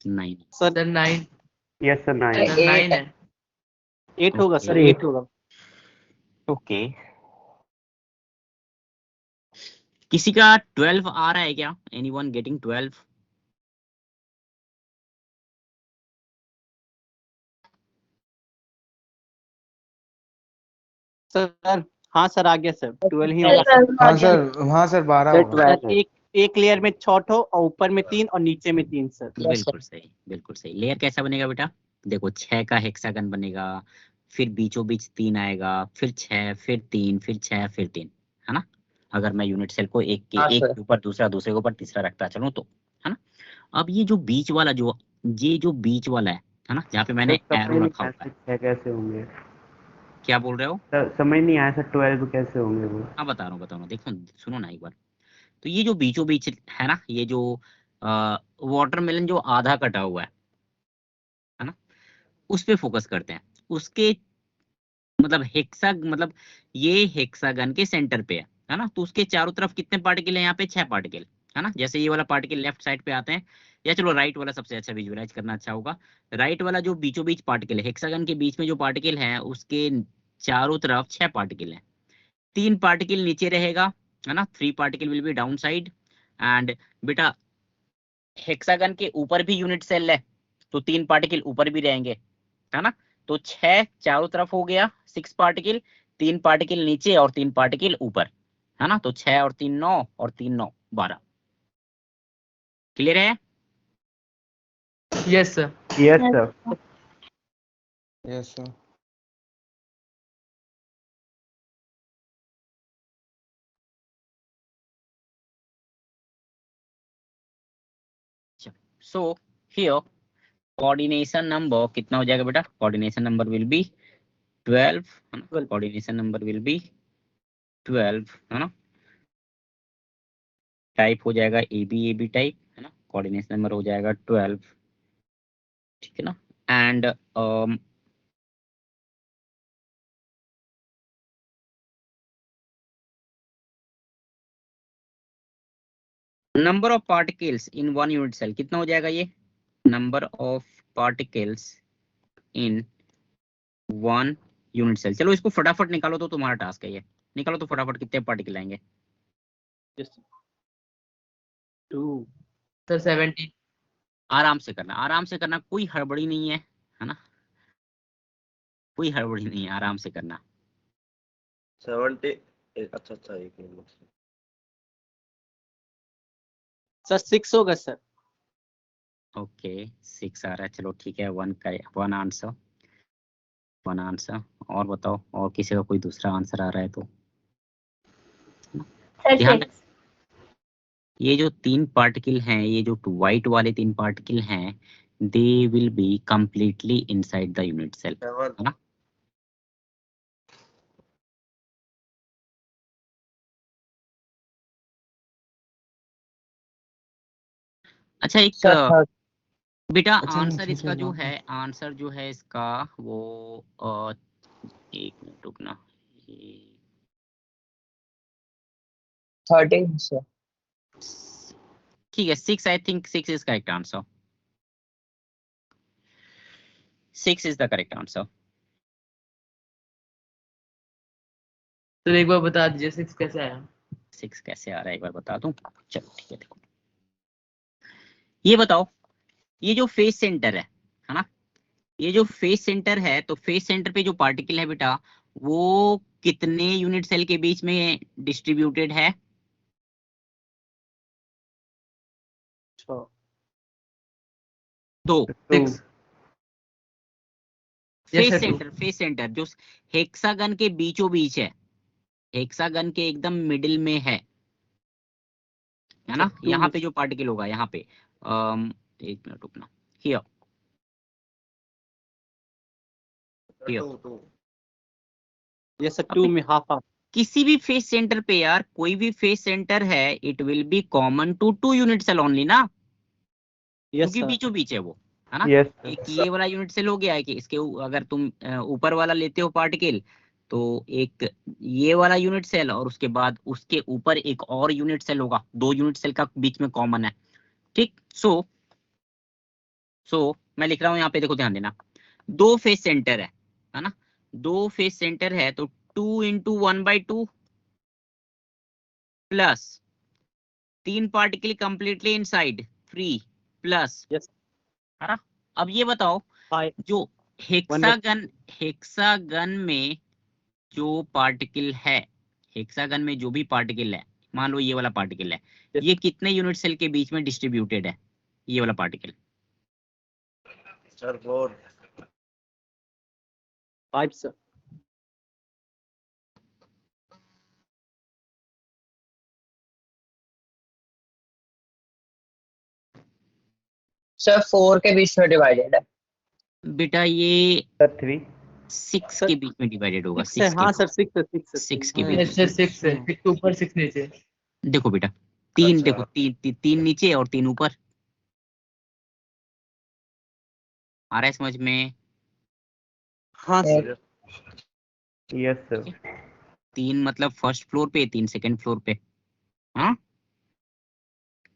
9 सर 9, यस सर 9 सर 9 है। 8 होगा सर, Okay. 8 होगा। ओके। किसी का 12 आ रहा है क्या? Anyone getting 12? सर हाँ सर आ गया सर, 12 ही होगा सर। हाँ सर 12 सर होगा। 12 है। एक लेयर में 6 ठो और ऊपर में 3 और नीचे में 3 सर। बिल्कुल सही, बिल्कुल सही। लेयर कैसा बनेगा बेटा? देखो 6 का हेक्सागन बनेगा, फिर बीचों बीच 3 आएगा, फिर 6, फिर 3, फिर 6, फिर 3, है ना। अगर मैं यूनिट सेल को एक हाँ के सर। ऊपर दूसरा, दूसरे के ऊपर तीसरा रखता चलूं तो, है ना। अब ये जो बीच वाला जो बीच वाला है ना, जहाँ पे मैंने एरो रखा हुआ है, 6 कैसे होंगे? क्या बोल रहे हो? सर समझ नहीं आया सर, 12 कैसे होंगे वो? हाँ बता रहा हूँ, देखो सुनो ना एक बार। तो ये जो बीचों बीच है ना, ये जो वाटरमेलन जो आधा कटा हुआ है ना, उस पे फोकस करते हैं। उसके मतलब मतलब ये हेक्सागन के सेंटर पे है ना, तो उसके चारों तरफ कितने पार्टिकल है यहाँ पे? 6 पार्टिकल, है ना। जैसे ये वाला पार्टिकल लेफ्ट साइड पे आते हैं, या चलो राइट वाला सबसे अच्छा विजुअलाइज करना अच्छा होगा। राइट वाला जो बीचों बीच पार्टिकल है, हेक्सागन के बीच में जो पार्टिकल है, उसके चारों तरफ 6 पार्टिकल है। 3 पार्टिकल नीचे रहेगा, है ना, 3 particle will be down side. And बेटा हेक्सागन के ऊपर भी यूनिट सेल है, तो 3 पार्टिकल ऊपर भी रहेंगे, है ना। तो 6 चारों तरफ हो गया 6 पार्टिकल, 3 पार्टिकल नीचे और 3 पार्टिकल ऊपर, है ना। तो 6 और 3 9 और 3 9 12। क्लियर है? Yes sir. Yes sir. Yes sir. So here coordination number कितना हो जाएगा बेटा? कोऑर्डिनेशन नंबर विल बी 12, है ना। कोऑर्डिनेशन नंबर विल बी 12, है ना। टाइप हो जाएगा AB टाइप, है ना। कोऑर्डिनेशन नंबर हो जाएगा 12, ठीक है ना। And number of particles in one unit cell कितना हो जाएगा? ये number of particles in one unit cell. चलो इसको फटाफट निकालो, तो तुम्हारा टास्क है ये। निकालो तो फटाफट, कितने पार्टिकल आएंगे? 2 सर 17। आराम से करना, आराम से करना, कोई हड़बड़ी नहीं है ना, कोई हड़बड़ी नहीं है, आराम से करना। 70। अच्छा अच्छा, एक मिनट। सर 6 होगा सर। ओके 6 आ रहा है, चलो ठीक है। One answer, one answer. और बताओ, और किसी का कोई दूसरा आंसर आ रहा है तो ध्यान ये जो 3 पार्टिकल हैं, ये जो व्हाइट वाले 3 पार्टिकल हैं, they will be completely inside the unit cell, है ना? अच्छा, एक सर बेटा अच्छा, आंसर नीचे इसका से जो बात है, आंसर जो है इसका वो एक मिनट रुकना, ये 13 सर। ठीक है 6, I think 6 is correct answer, 6 is the correct answer. तो एक बार बता दीजिए 6 कैसे आया? 6 कैसे आ रहा है एक बार बता दूं, चलो ठीक है। देखो ये बताओ, ये जो फेस सेंटर है ना, ये जो फेस सेंटर है, तो फेस सेंटर पे जो पार्टिकल है बेटा, वो कितने यूनिट सेल के बीच में डिस्ट्रीब्यूटेड है? दो। 6। Face sir, centre, face centre जो हेक्सागन के बीचों बीच है, हेक्सागन के एकदम मिडिल में है ना? यहाँ पे जो पार्टिकल होगा, यहाँ पे एक मिनट रुकना, हियर ये सर 2 में हाफ। किसी भी फेस सेंटर पे यार, कोई भी फेस सेंटर है, it will be common to 2 unit cell only ना, क्योंकि बीचों बीच है वो, है ना? यस एक ये वाला यूनिट सेल हो गया है कि इसके अगर तुम ऊपर वाला लेते हो पार्टिकल, तो एक ये वाला यूनिट सेल और उसके बाद उसके ऊपर एक और यूनिट सेल होगा, 2 यूनिट सेल का बीच में कॉमन है, ठीक? सो मैं लिख रहा हूं यहाँ पे, देखो ध्यान देना, 2 फेस सेंटर है ना? 2 फेस सेंटर है, तो 2 into 1/2 plus 3 particle completely inside free plus, है ना? अब ये बताओ, जो हेक्सागन में जो पार्टिकल है, हेक्सागन में जो भी पार्टिकल है, मान लो ये वाला पार्टिकल है, ये कितने यूनिट सेल के बीच में डिस्ट्रीब्यूटेड है, ये वाला पार्टिकल? सर 4। 5 सर। सर 4 के बीच में डिवाइडेड है। बेटा ये सर 3 6 के बीच में डिवाइडेड होगा, 6 है, 6 हाँ के, सर 6 6 के हाँ, बीच। अच्छा 6 है, 6 ऊपर 6 नीचे। देखो बेटा 3, अच्छा। देखो 3 नीचे और 3 ऊपर, आ रहा है समझ में? हाँ सर। यस सर 3 मतलब फर्स्ट फ्लोर पे, 3 सेकंड फ्लोर पे, हाँ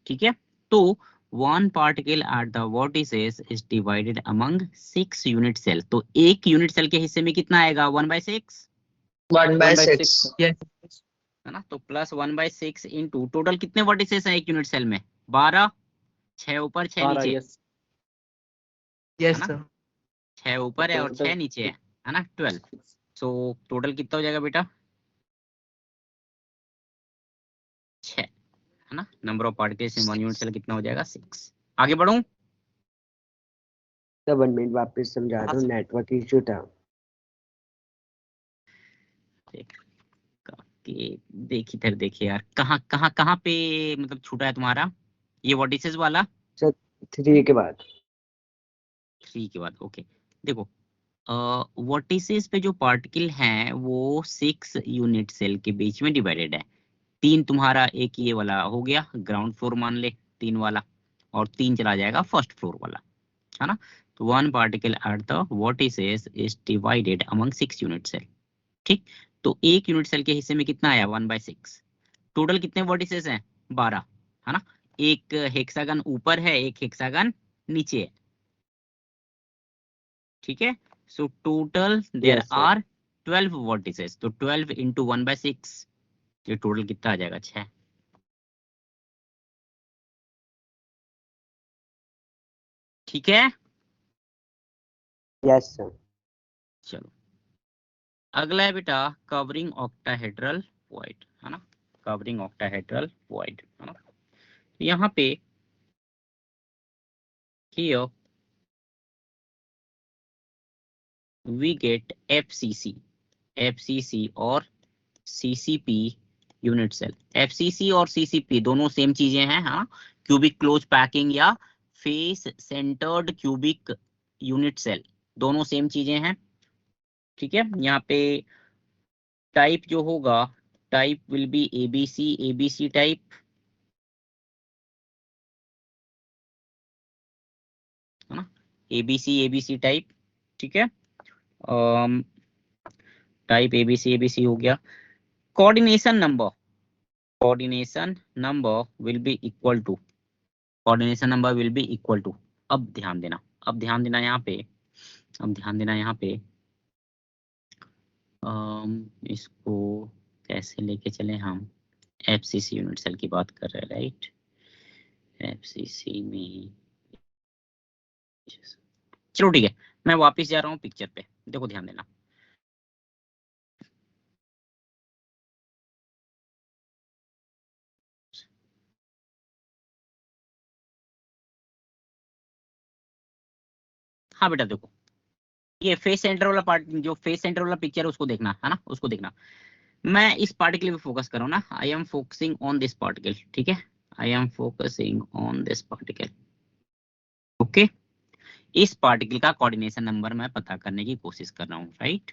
ठीक है। तो 1 particle at the vertices is divided among 6 unit cell, तो एक यूनिट सेल के हिस्से में कितना आएगा? 1/6, 1/6। यस है ना? तो प्लस 1/6 इंटू टोटल कितने वर्टिसेस हैं एक यूनिट सेल में? 12, 6 ऊपर 6 12 नीचे, यस। है यस ना? सर। 6 ऊपर है और 6 नीचे है ना? 12। सो टोटल कितना हो जाएगा बेटा? 6, है ना? Number of particles in 1 unit cell कितना हो जाएगा? 6। आगे बढ़ूं? सर 1 मिनट वापस समझा दो, नेटवर्क इशू था। देख इधर देखिए यार, कहाँ कहाँ कहाँ पे मतलब छूटा है तुम्हारा ये वर्टिसेस वाला? सर 3 के बाद। 3 के बाद, ओके। देखो वर्टिसेस पे जो पार्टिकल हैं वो 6 यूनिट सेल के बीच में डिवाइडेड है। 3 तुम्हारा, एक ये वाला हो गया ग्राउंड फ्लोर मान ले, 3 वाला, और 3 चला जाएगा फर्स्ट फ्लोर वाला, है ना? तो 1 particle at the vertices is divided among 6 unit cell, ठीक? तो एक यूनिट सेल के हिस्से में कितना आया? 1/6। टोटल कितने वर्टिसेस हैं? 12, है ना? एक हेक्सागन ऊपर है, एक हेक्सागन नीचे है, ठीक है? So total there yes sir. Are 12 vertices, तो 12 इंटू 1/6, ये टोटल कितना आ जाएगा? 6। ठीक है, यस सर। चलो अगला है बेटा कवरिंग ऑक्टाहेड्रल वॉइड, है ना? कवरिंग ऑक्टाहेड्रल वॉइड, है ना? तो यहाँ पे here we get FCC or CCP unit cell. FCC और सीसीपी दोनों सेम चीजें हैं, हाँ, क्यूबिक क्लोज पैकिंग या face centred cubic unit cell, दोनों सेम चीजें हैं। ठीक है, यहाँ पे टाइप जो होगा, type will be ABC, ABC type, है ना, एबीसी, एबीसी टाइप। ठीक है, टाइप एबीसी, एबीसी हो गया। Coordination number, coordination number will be equal to, coordination number will be equal to, अब ध्यान देना, अब ध्यान देना यहाँ पे, अब ध्यान देना यहाँ पे, इसको कैसे लेके चले हम, एफसीसी यूनिट सेल की बात कर रहे हैं, राइट, एफसीसी में, चलो ठीक है, मैं वापस जा रहा हूँ पिक्चर पे, देखो ध्यान देना। हाँ बेटा देखो, ये फेस सेंटर वाला पार्ट, जो फेस सेंटर वाला पिक्चर है उसको देखना, है ना, उसको देखना। मैं इस पार्टिकल पे फोकस कर रहा हूँ ना, I am focusing on this particle, ठीक है, I am focusing on this particle, okay. इस पार्टिकल का कोऑर्डिनेशन नंबर मैं पता करने की कोशिश कर रहा हूँ, राइट।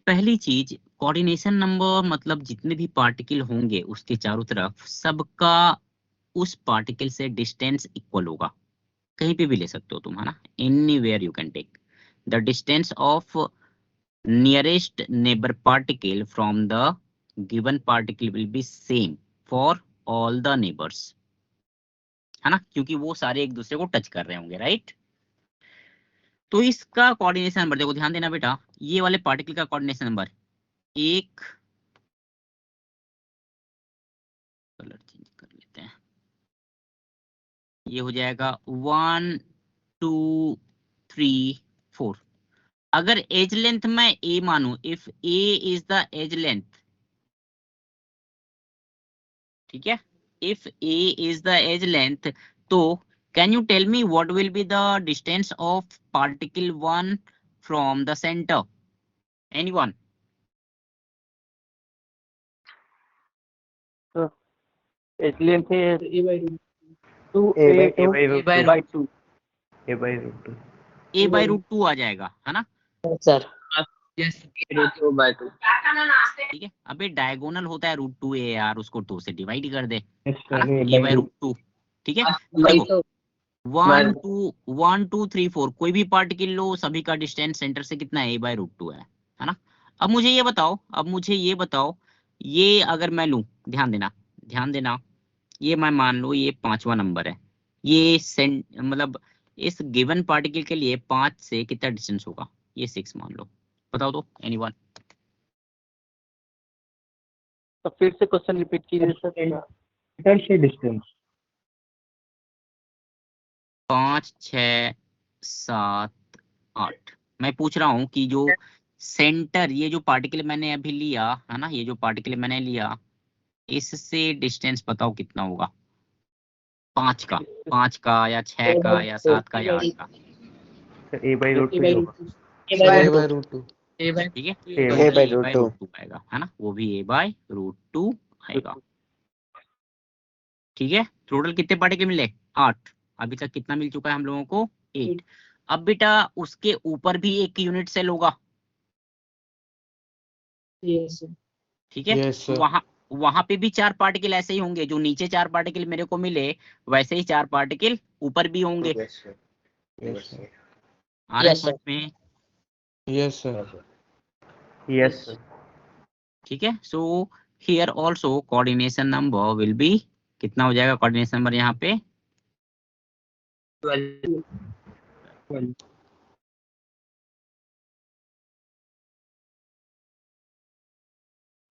पहली चीज, कोऑर्डिनेशन नंबर मतलब जितने भी पार्टिकल होंगे उसके चारों तरफ सबका उस पार्टिकल से डिस्टेंस इक्वल होगा, कहीं पे भी ले सकते हो तुम, है ना, anywhere you can take the distance of nearest neighbour particle from the given particle will be same for all the neighbours, है ना, क्योंकि वो सारे एक दूसरे को टच कर रहे होंगे, राइट। तो इसका कोऑर्डिनेशन नंबर देखो, ध्यान देना बेटा, ये वाले पार्टिकल का कोऑर्डिनेशन नंबर, एक कलर चेंज कर लेते हैं, ये हो जाएगा 1 2 3 4। अगर एज लेंथ मैं ए मानू, if a is the edge length, ठीक है, if a is the edge length, तो can you tell me what will be the distance of particle 1 from the centre, anyone? तो एच लेंथ है a by root 2 A by a A by root by 2. by 2। A by root 2. A by root 2 आ जाएगा, है ना, sir yes √2/2। ठीक है। अबे diagonal होता है √2 ए यार, उसको 2 से डिवाइड कर दे, यस है ना, sir, A A by by root. √2, ठीक है। वही देखो तो 1 2 3 4 कोई भी पार्टिकल लो, सभी का डिस्टेंस सेंटर से कितना है, ए बाई √2 है ना। अब मुझे ये बताओ, अब मुझे ये बताओ, ये अगर मैं लूं, ध्यान देना, ध्यान देना, ये मैं मान लो ये 5वां नंबर है, ये मतलब इस गिवन पार्टिकल के लिए 5 से कितना डिस्टेंस होगा, ये 6 मान लो, बताओ तो एनीवन। तो फिर से क्वेश्चन रिपीट कीजिए सर। सेंटर से डिस्टेंस 5 6 7 8, मैं पूछ रहा हूँ कि जो सेंटर, ये जो पार्टिकल मैंने अभी लिया है ना, ये जो पार्टिकल मैंने लिया, इससे डिस्टेंस बताओ कितना होगा, 5 का या 6 का या 7 का या 8 का, सर A by root 2 ही होगा. A by root 2. a by ठीक है, A तो by A by ये root बाई 2. √2 आएगा, है ना, वो भी ए बाई √2 आएगा, ठीक है। टोटल कितने पार्टिकल मिले, 8, अभी तक कितना मिल चुका है हम लोगों को, 8। अब बेटा उसके ऊपर भी एक यूनिट सेल होगा, ठीक है, Yes sir. वहां पे भी 4 पार्टिकल ऐसे ही होंगे, जो नीचे 4 पार्टिकल मेरे को मिले वैसे ही 4 पार्टिकल ऊपर भी होंगे, Yes sir. Yes sir. आ रहा है Yes, समझ में, Yes sir. Yes sir. ठीक है। So here also coordination number will B, कितना हो जाएगा कोऑर्डिनेशन नंबर यहाँ पे, 12।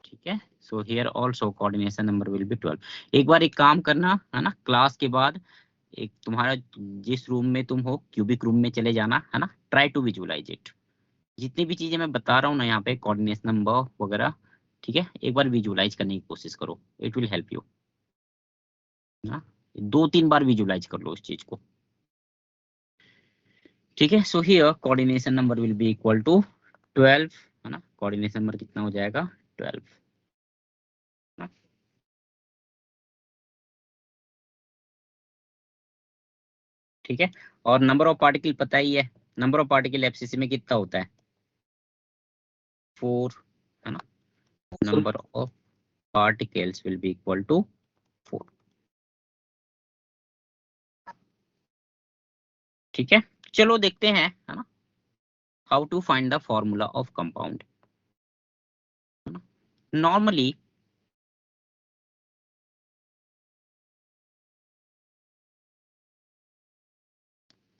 ठीक है। So here also coordination number will B 12। एक बार एक काम करना, है ना, क्लास के बाद एक तुम्हारा जिस रूम में तुम हो, क्यूबिक रूम में चले जाना, है ना, ट्राई टू विजुअलाइज इट, जितनी भी चीजें मैं बता रहा हूँ ना यहाँ पे, कोऑर्डिनेशन नंबर वगैरह, ठीक है, एक बार विजुअलाइज करने की कोशिश करो, इट विल हेल्प यू ना, 2-3 बार विजुअलाइज कर लो इस चीज को, ठीक है। So here coordination number will be equal to 12, है ना, कोऑर्डिनेशन नंबर कितना हो जाएगा 12। ठीक है, और नंबर ऑफ पार्टिकल पता ही है, नंबर ऑफ पार्टिकल एफसीसी में कितना होता है 4, है ना। Number of particles will be equal to 4। ठीक है, चलो देखते हैं, है ना, how to find the formula of compound. Normally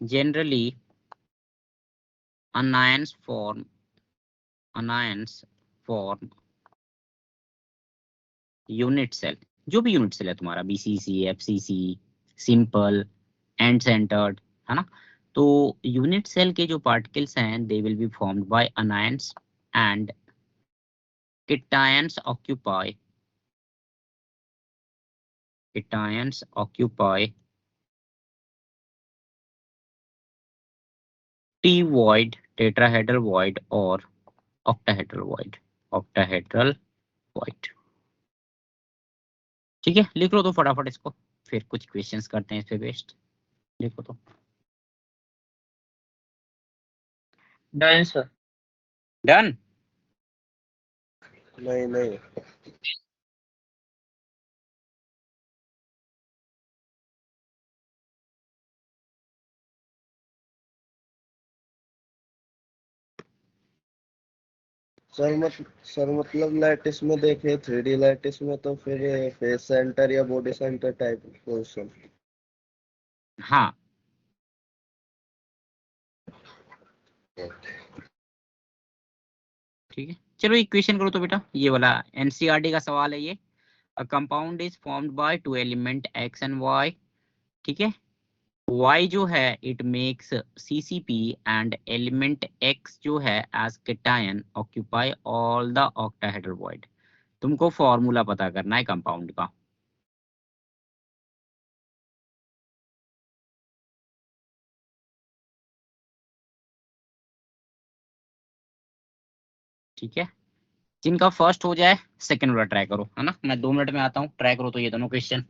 generally anions form unit cell, जो भी यूनिट सेल है तुम्हारा BCC, FCC, simple, and centred, है ना। तो यूनिट सेल के जो पार्टिकल्स हैं they will be formed by anions and cations occupy T void, tetrahedral void और octahedral void। ठीक है, लिख लो तो फटाफट इसको, फिर कुछ क्वेश्चंस करते हैं इस पे बेस्ड। लिखो तो। Done sir. डन। नहीं नहीं। सर मतलब लैटिस में देखे 3D लैटिस में तो फिर फेस सेंटर या बॉडी सेंटर टाइप क्वेश्चन। हाँ, ठीक है, चलो इक्वेशन करो तो बेटा, ये वाला एनसीईआरटी का सवाल है ये। A compound is formed by two element X and Y. ठीक है, y जो है it makes CCP and element x जो है as cation occupy all the octahedral void. तुमको फॉर्मूला पता करना है कंपाउंड का। ठीक है, जिनका फर्स्ट हो जाए सेकंड वाला ट्राई करो, है ना। मैं 2 मिनट में आता हूँ, ट्राई करो तो ये दोनों क्वेश्चन।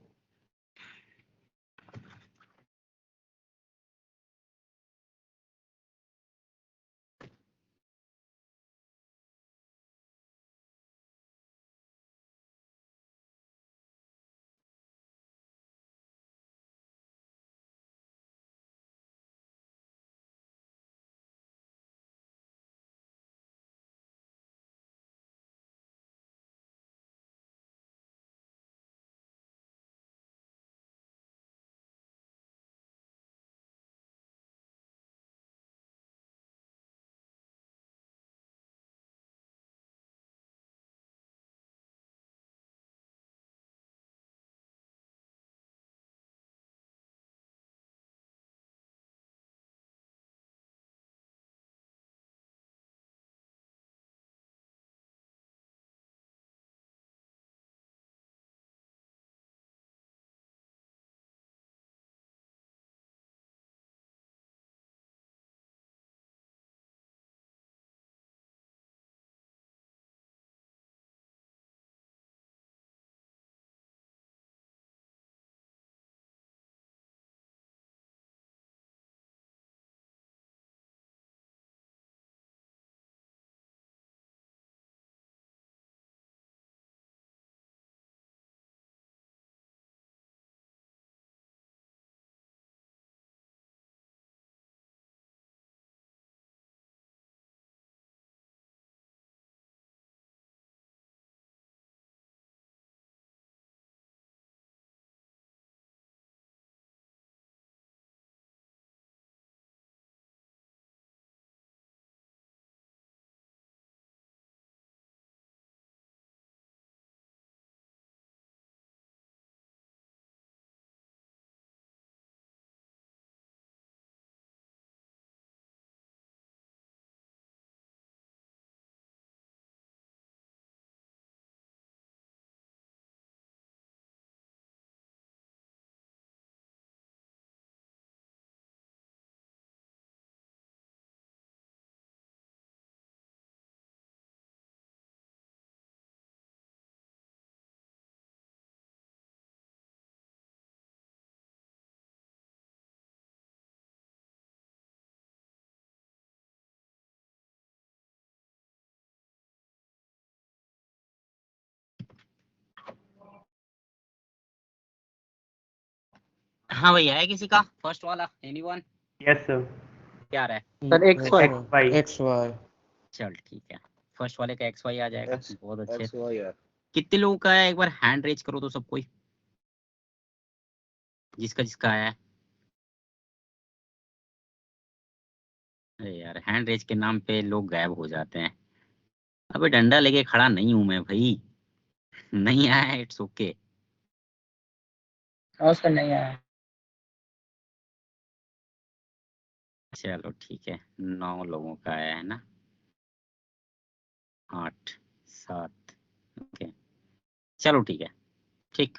हाँ भैया, है किसी का फर्स्ट वाला? एनीवन? Yes sir. क्या रहा है? Sir X Y. X Y. X Y. चल ठीक है, फर्स्ट वाले का एक्स वाई आ जाएगा। एक्स बहुत अच्छे। एक्स वाई यार। कितने लोगों का है? एक बार हैंड रेज करो तो सब कोई, जिसका जिसका आया है। अरे यार, हैंड रेज के नाम पे लोग गायब हो जाते हैं। अबे डंडा लेके खड़ा नहीं हूं मैं भाई, नहीं आया है, इट्स ओके। और सर नहीं आया। चलो ठीक है, 9 लोगों का आया है ना, 8 7। ओके, चलो ठीक है। ठीक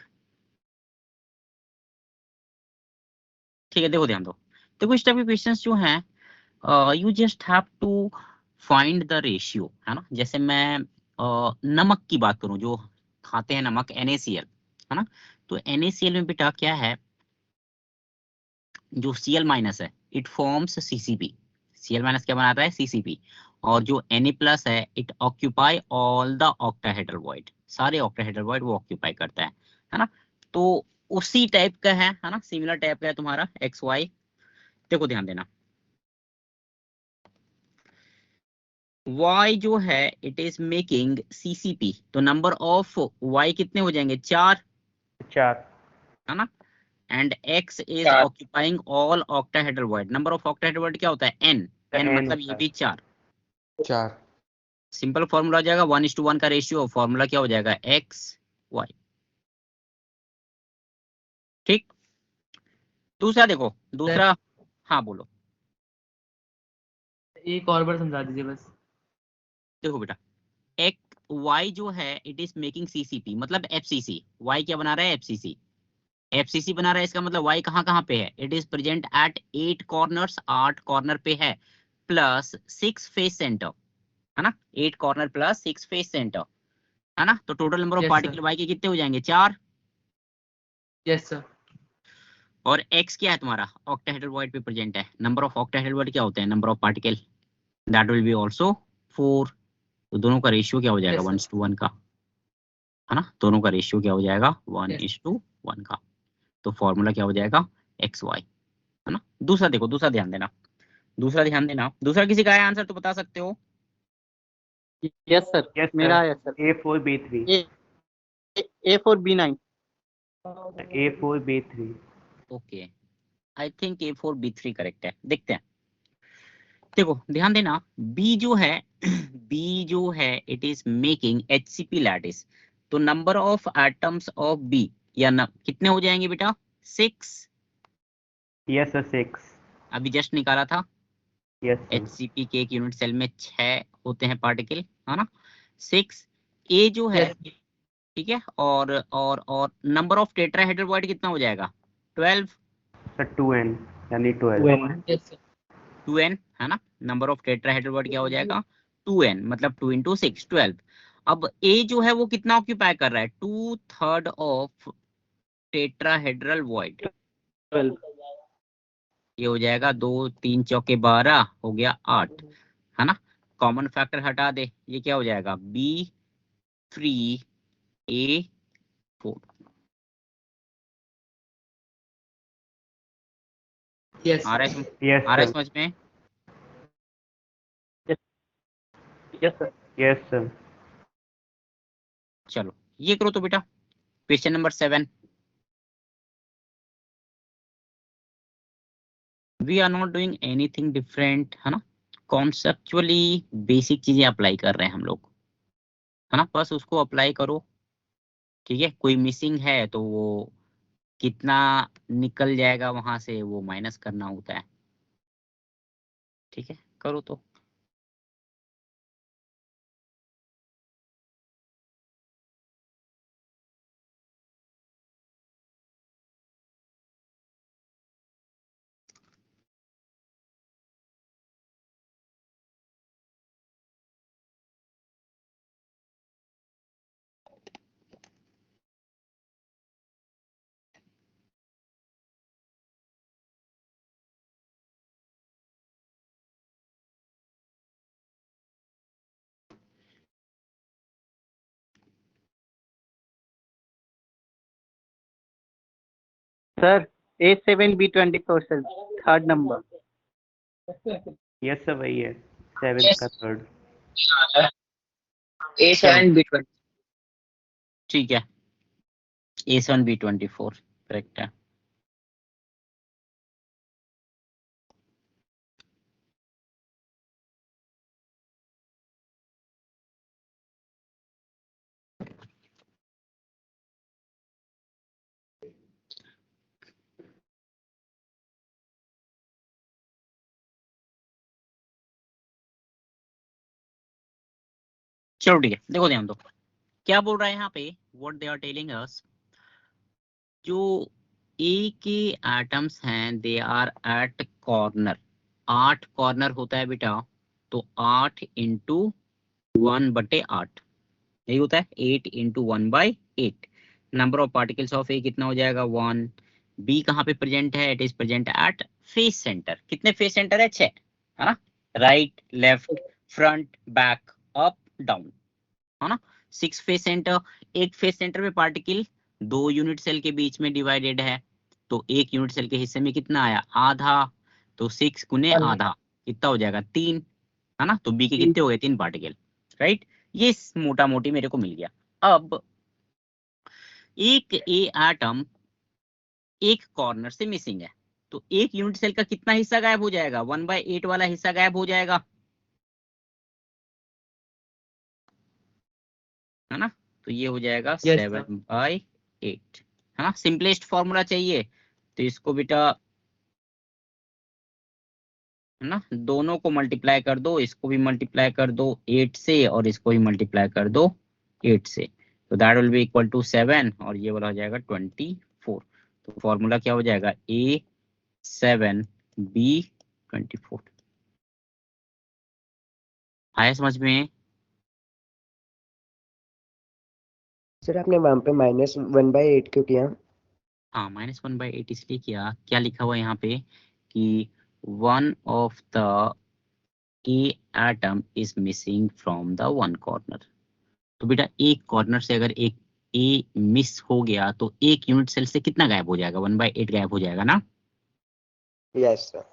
ठीक है, देखो ध्यान दो। देखो इस टाइप के क्वेश्चंस जो हैं, you just have to find the ratio, है ना। जैसे मैं नमक की बात करूं, जो खाते हैं नमक, NaCl, है ना। तो NaCl में बेटा क्या है, जो Cl माइनस है it forms CCP। Cl minus क्या बनाता है? CCP। और जो Na प्लस है it occupy all the octahedral void, सारे ऑक्टाहेड्रल वॉइड वो ऑक्यूपाई करता है ना। तो उसी टाइप का है ना, सिमिलर टाइप का है तुम्हारा XY। देखो ध्यान देना, Y जो है इट इज मेकिंग CCP, तो नंबर ऑफ Y कितने हो जाएंगे? 4, 4। है ना। And X is 4। Occupying all octahedral void. Number of octahedral void क्या होता है? N। N N मतलब ये होता है। भी 4। 4। सिंपल फॉर्मूला हो जाएगा 1:1 का रेशियो, फॉर्मूला क्या हो जाएगा? XY। ठीक। दूसरा देखो, दूसरा। हाँ बोलो। एक और बार समझा दीजिए बस। देखो बेटा, एक Y जो है इट इज मेकिंग CCP, मतलब FCC। Y क्या बना रहा है? FCC। FCC बना रहा है, इसका मतलब Y कहाँ कहाँ पे है? It is present eight 8 corners, 8 corner पे है, प्लस 6 फेस सेंटर, है ना। 8 कॉर्नर प्लस 6 फेस सेंटर, है ना। तो total number of yes particle sir. Y के कितने हो जाएंगे? 4। Yes sir. और X क्या है तुम्हारा? ऑक्टाहेड्रल वॉइड पे प्रेजेंट है। नंबर ऑफ ऑक्टाहेड्रल वॉइड क्या होते हैं? Number of particle, that will be also 4। तो दोनों का रेशियो क्या हो जाएगा? Yes sir. 1:1 का, है ना। दोनों का रेशियो क्या हो जाएगा? यस। 1:1 का। तो फॉर्मूला क्या हो जाएगा? XY, है ना। दूसरा देखो, दूसरा ध्यान देना, दूसरा ध्यान देना। दूसरा किसी का आया आंसर तो बता सकते हो। यस सर, यस मेरा सर। है sir. A4B3। A A4B9। A4B3। Okay, I think A4B3 correct है। देखते हैं। देखो ध्यान देना, बी जो है बी जो है it is making HCP lattice. तो number of atoms of B, या कितने हो जाएंगे बेटा? 6। Yes sir 6। अभी जस्ट निकाला था। Yes sir. HCP के एक यूनिट सेल में 6 होते हैं पार्टिकल, है ना। 6। ए जो है, यस। ठीक है। और नंबर ऑफ टेट्राहेड्रल वॉइड कितना हो जाएगा? 12। सर 2N यानी 12। 2n। Yes sir. 2n, है ना। नंबर ऑफ टेट्राहेड्रल वॉइड क्या हो जाएगा? 2n, मतलब 2 × 6 12। अब ए जो है वो कितना ऑक्यूपाई कर रहा है? 2/3 ऑफ टेट्राहेड्रल वॉइड। 12। ये हो जाएगा 2 3 चौके 12, हो गया 8, है ना। कॉमन फैक्टर हटा दे, ये क्या हो जाएगा? B3A4। यस आ रहा सर। है यस आ रहा है सर। समझ में? Yes sir. Yes sir. चलो ये करो तो बेटा, question number 7। We are not doing anything different, है ना। कॉन्सेप्चुअली बेसिक चीजें अप्लाई कर रहे हैं हम लोग, है ना। बस उसको अप्लाई करो, ठीक है। कोई मिसिंग है तो वो कितना निकल जाएगा वहां से, वो माइनस करना होता है, ठीक है। करो तो। Sir A7B24 sir, third number. Yes sir वही है, 7 का थर्ड। A7B20। ठीक है, A7B24 करेक्ट है। चलो ठीक है, देखो ध्यान दो क्या बोल रहा है यहाँ पे, what they are telling us, जो ए के एटम्स हैं they are at corner, 8 corner होता है बेटा, तो 8 इंटू 1/8 यही होता है, 8 into 1/8। Number of particles of A कितना हो जाएगा 1। बी कहाँ पे प्रेजेंट है, it is present at face centre. कितने फेस सेंटर है, 6 है ना, right left front back up down, है ना, 6 फेस सेंटर। एक फेस सेंटर में पार्टिकल 2 यूनिट सेल के बीच में डिवाइडेड है, तो एक यूनिट सेल के हिस्से में कितना आया, आधा, तो 6 गुने आधा कितना हो जाएगा 3, है ना, तो बी के कितने हो गए 3 पार्टिकल, राइट। ये मोटा मोटी मेरे को मिल गया। अब एक ए एटम एक कॉर्नर से मिसिंग है, तो एक यूनिट सेल का कितना हिस्सा गायब हो जाएगा, 1/8 वाला हिस्सा गायब हो जाएगा, है ना, तो ये हो जाएगा Yes, 7/8, है ना। सिंपलेस्ट फॉर्मूला चाहिए तो इसको बेटा, है ना, दोनों को मल्टीप्लाई कर दो, इसको भी मल्टीप्लाई कर दो 8 से और इसको भी मल्टीप्लाई कर दो 8 से, तो that will be equal to 7 और ये वाला हो जाएगा 24। तो फॉर्मूला क्या हो जाएगा, A7B24। आया समझ में? सर आपने वहां पे -1/8 क्यों किया? हाँ, -1/8 इसलिए किया, क्या लिखा हुआ है यहाँ पे कि one of the A atom is missing from the one corner. तो बेटा एक कॉर्नर से अगर एक ए मिस हो गया तो एक यूनिट सेल से कितना गायब हो जाएगा, 1/8 गायब हो जाएगा ना, यस सर।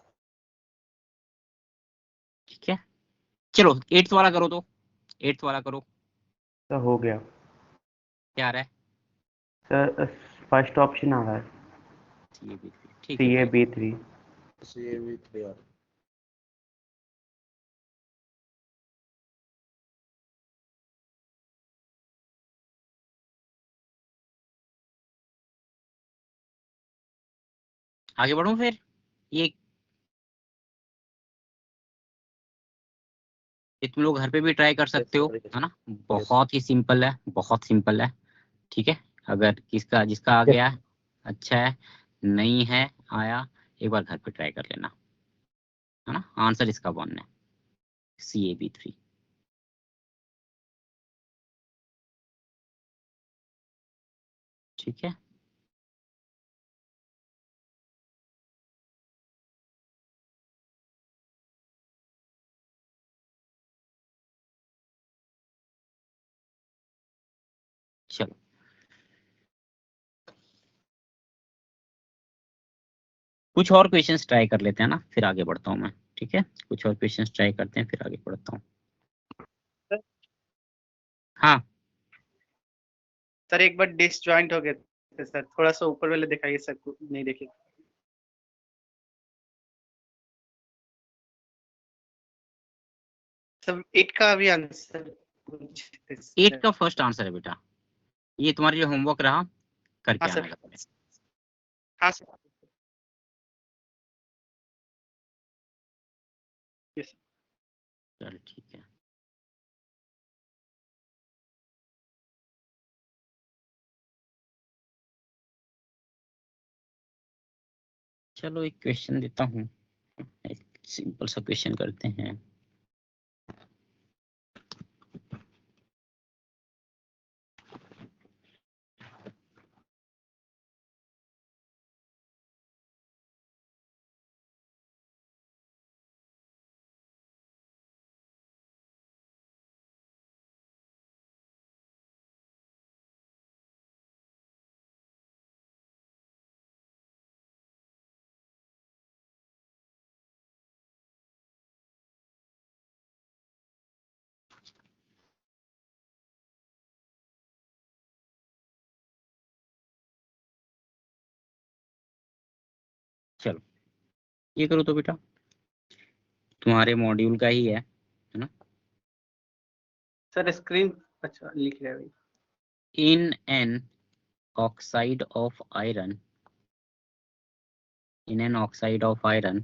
ठीक है। चलो 8th वाला करो, तो 8th वाला करो, सर हो गया क्या आ रहा है, सर, फर्स्ट ऑप्शन आ रहा है, CAB3, ठीक है भाई। CAB3। CAB3 आगे बढ़ो फिर, ये तुम लोग घर पे भी ट्राई कर सकते हो, है ना, बहुत ही सिंपल है, बहुत सिंपल है, ठीक है। अगर किसका जिसका आ गया अच्छा है, नहीं है आया, एक बार घर पे ट्राई कर लेना, है ना। आंसर इसका 1 है, CAB3। ठीक है, चलो कुछ और क्वेश्चंस ट्राई कर लेते हैं ना, फिर आगे बढ़ता हूँ मैं, ठीक है, कुछ और क्वेश्चंस ट्राई करते हैं फिर आगे बढ़ता हूँ। हाँ सर एक बार डिसजॉइंट हो गए थे सर, थोड़ा सा ऊपर वाले दिखाइए सर, नहीं देखिए। सब 8 का भी आंसर 8 का फर्स्ट आंसर है बेटा, ये तुम्हारा जो होमवर्क रहा करके हाँ आना सर, घर पे। हाँ सर, यस। चल ठीक है, चलो एक क्वेश्चन देता हूँ, एक सिंपल सा क्वेश्चन करते हैं। चलो ये करो तो बेटा, तुम्हारे मॉड्यूल का ही है ना। सर स्क्रीन अच्छा लिख रहे हैं। In an oxide of iron, in an oxide of iron,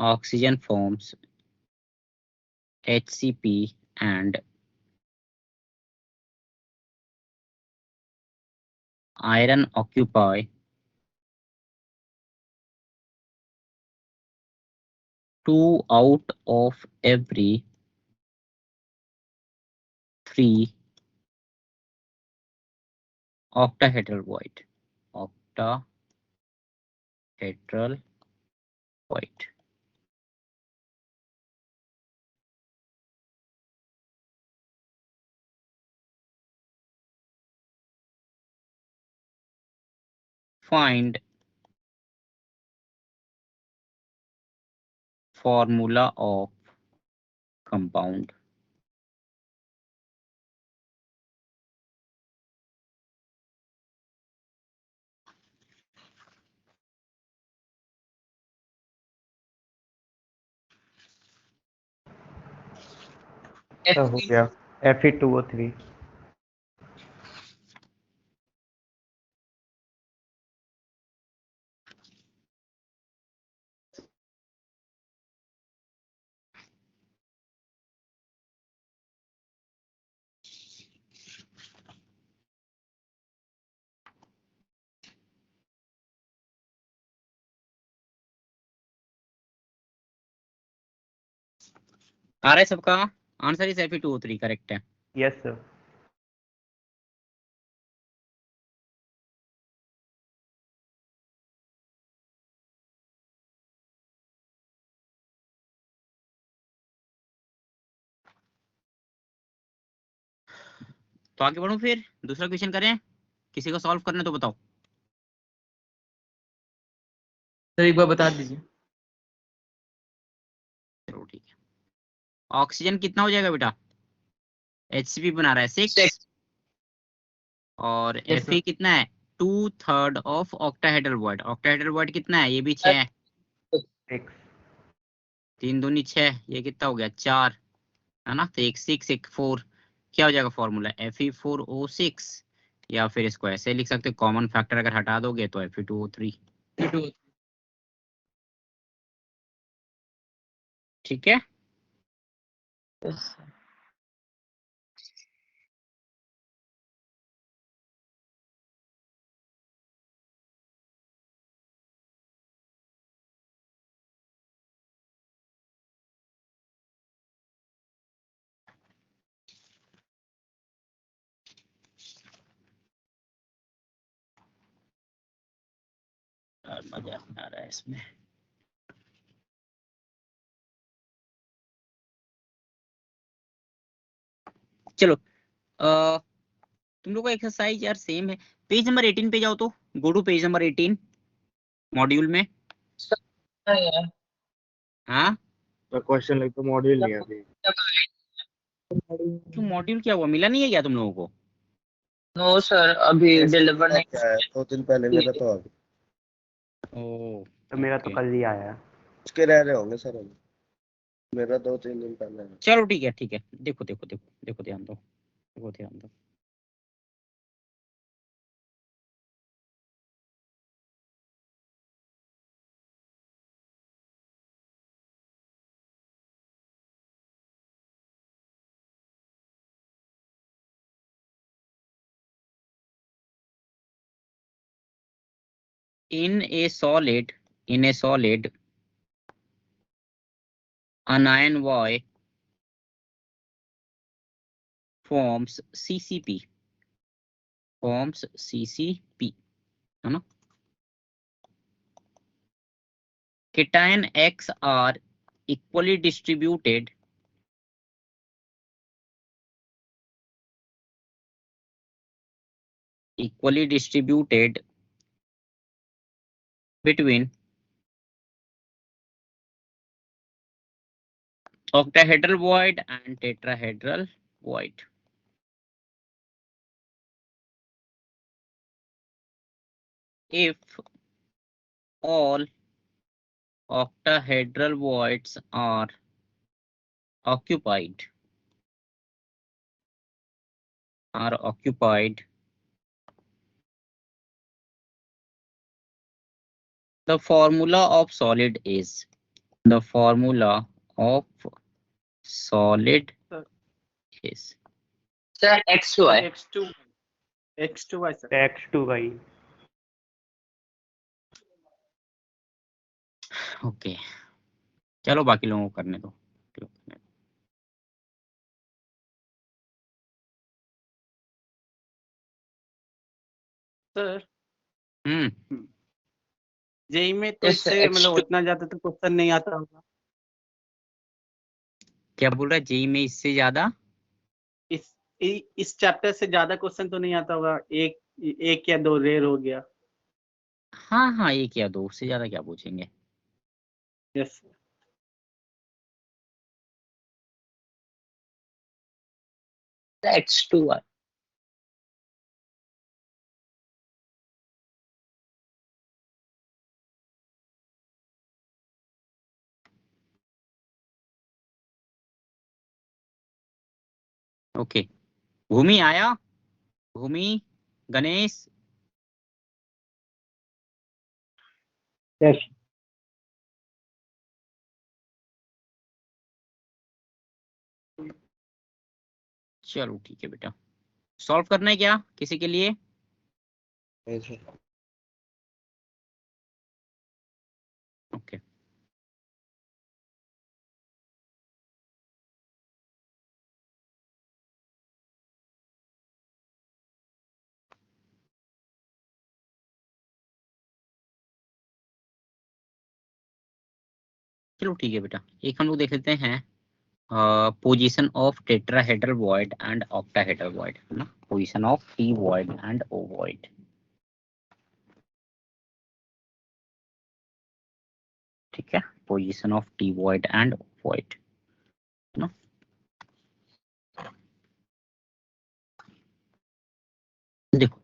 oxygen forms HCP and iron occupy 2 out of every 3 octahedral void. Octahedral void. Find formula of compound. Sir हो गया Fe2O3। आ रहा है सबका answer is Fe2O3 correct है। Yes sir. तो आगे बढ़ो फिर दूसरा क्वेश्चन करें, किसी को सॉल्व करना है तो बताओ। सर एक बार बता दीजिए। चलो ठीक है, ऑक्सीजन कितना हो जाएगा बेटा, HCP बना रहा है 6 और Yes, sir. Fe कितना है 2/3 of octahedral void. Octahedral void कितना है, ये भी 6 है, 6। 3 दूनी 6, ये कितना हो गया 4 है ना। तो एक 6 एक 4, क्या हो जाएगा फॉर्मूला Fe4O6, या फिर इसको ऐसे लिख सकते कॉमन फैक्टर अगर हटा दोगे तो Fe2O3। ठीक है, मजा आ रहा है इसमें। चलो तुम लोग का एक्सरसाइज यार सेम है, पेज नंबर 18 पे जाओ, तो go to page number 18 module में। हाँ क्वेश्चन लाइक तो मॉड्यूल नहीं है अभी। क्यों मॉड्यूल क्या हुआ, मिला नहीं है क्या तुम लोगों को? नो सर अभी डिलीवर नहीं क्या है 2 दिन पहले मेरा तो आ गया। ओ तो मेरा तो ओके, कल ही आया है। उसके रह रहे होंगे सर अभी, मेरा 2-3 दिन पहले है। चलो ठीक है ठीक है, देखो देखो देखो देखो ध्यान दो, देखो ध्यान दो। In a solid, anion Y forms CCP, है ना। Cation X are equally distributed between octahedral void and tetrahedral void. if all octahedral voids are occupied the formula of solid is sir x2y x2y sir x2y okay चलो बाकी लोगों को करने दो। Sir हम्म JEE में तो Yes, इससे मतलब X2 उतना ज्यादा तो क्वेश्चन नहीं आता होगा। क्या बोल रहा है जेई में इससे ज्यादा इस चैप्टर से ज्यादा क्वेश्चन तो नहीं आता होगा, एक या दो रेयर हो गया। हाँ हाँ एक या दो, उससे ज्यादा क्या पूछेंगे। यस x2y ओके भूमि आया, भूमि गणेश यस चलो ठीक है बेटा, सॉल्व करना है क्या किसी के लिए। ऐसे ओके चलो ठीक है बेटा, एक हम लोग देख लेते हैं position of tetrahedral void and octahedral void है ना, position of T void and O void. ठीक है, position of T void and O void है ना। देखो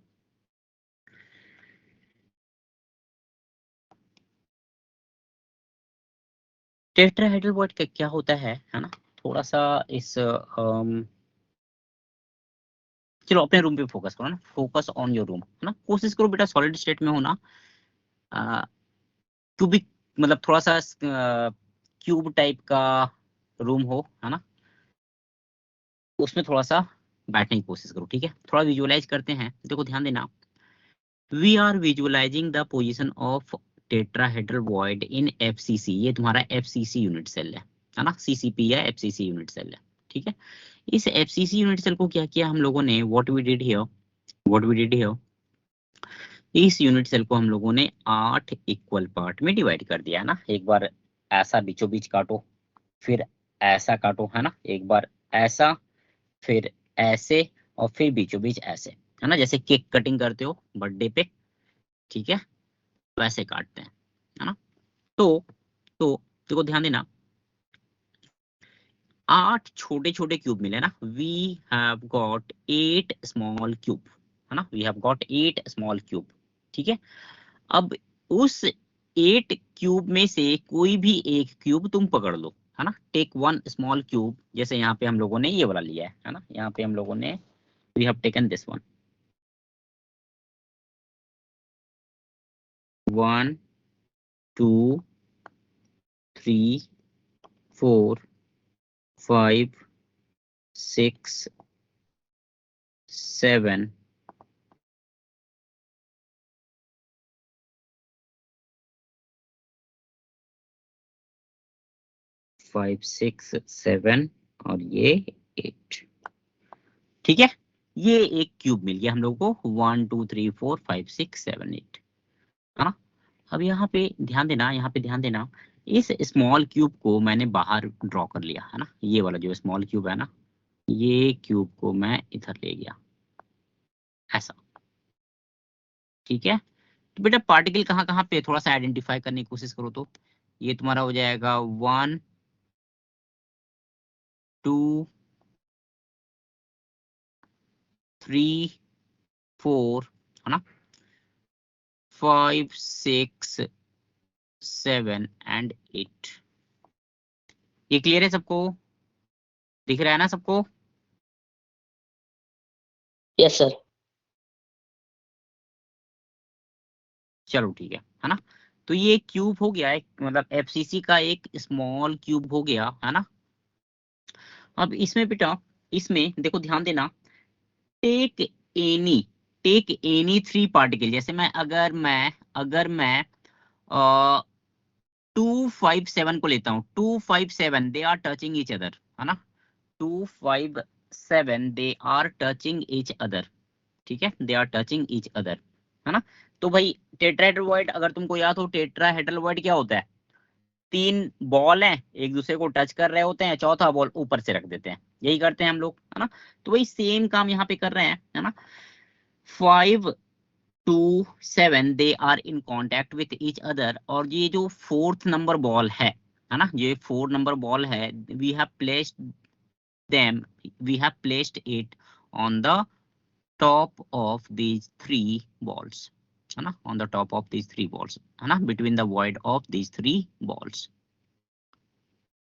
टेट्राहेड्रल वॉइड का क्या होता है ना, थोड़ा सा इस चलो अपने रूम पे फोकस करो ना, फोकस ऑन योर रूम है ना, कोशिश करो बेटा सॉलिड स्टेट में हो ना, क्यूबिक मतलब थोड़ा सा क्यूब टाइप का रूम हो है ना, उसमें थोड़ा सा बैठने की कोशिश करो। ठीक है, थोड़ा विजुअलाइज करते हैं। देखो ध्यान देना, we are visualising the position of tetrahedral void in FCC, ये तुम्हारा एफसीसी यूनिट सेल है ना, सीसीपी या एफसीसी यूनिट सेल है। ठीक है, इस एफसीसी यूनिट सेल को क्या किया हम लोगों ने, व्हाट वी डिड हियर, इस यूनिट सेल को हम लोगों ने 8 इक्वल पार्ट में डिवाइड कर दिया है ना। एक बार ऐसा बीचों बीच काटो, फिर ऐसा काटो है ना, एक बार ऐसा, फिर ऐसे, और फिर बीचों बीच ऐसे है ना, जैसे केक कटिंग करते हो बर्थडे पे। ठीक है, वैसे काटते हैं है ना। तो देखो ध्यान देना, 8 छोटे छोटे क्यूब मिले ना, we have got 8 small cube है ना, we have got 8 small cube. ठीक है, अब उस 8 क्यूब में से कोई भी एक क्यूब तुम पकड़ लो है ना, टेक वन स्मॉल क्यूब, जैसे यहाँ पे हम लोगों ने ये वाला लिया है ना, यहाँ पे हम लोगों ने we have taken this one, 1 2 3 4 5 6 7 5 6 7 और ये 8। ठीक है, ये एक क्यूब मिल गया हम लोगों को, 1 2 3 4 5 6 7 8 है ना। अब यहाँ पे ध्यान देना, यहाँ पे ध्यान देना, इस स्मॉल क्यूब को मैंने बाहर ड्रॉ कर लिया है ना, ये वाला जो स्मॉल क्यूब है ना, ये क्यूब को मैं इधर ले गया ऐसा। ठीक है, तो बेटा पार्टिकल कहाँ कहाँ पे थोड़ा सा आइडेंटिफाई करने की कोशिश करो, तो ये तुम्हारा हो जाएगा 1 2 3 4 है ना, 5, 6, 7 and 8। ये क्लियर है सबको? दिख रहा है ना सबको? Yes sir. चलो ठीक है ना। तो ये क्यूब हो गया, एक मतलब एफसीसी का एक स्मॉल क्यूब हो गया, है ना। अब इसमें बेटा, इसमें देखो ध्यान देना, टेक एनी 3 पार्टिकल। जैसे मैं अगर मैं 257 को लेता हूँ, 257 they are touching each other, है ना। 257 they are touching each other, ठीक है, they are touching each other, है ना। तो भाई टेट्राहेड्रल अगर तुमको याद हो, टेट्राहेड्रल क्या होता है, 3 बॉल हैं, एक दूसरे को टच कर रहे होते हैं, चौथा बॉल ऊपर से रख देते हैं, यही करते हैं हम लोग, है ना। तो वही सेम काम यहाँ पे कर रहे हैं, है ना। 5 2 7 they are in contact with each other, और ये जो 4th नंबर बॉल है ना, ये 4 नंबर बॉल है, we have placed it on the top of these 3 balls, है ना, on the top of these 3 balls, है ना, between the void of these 3 balls.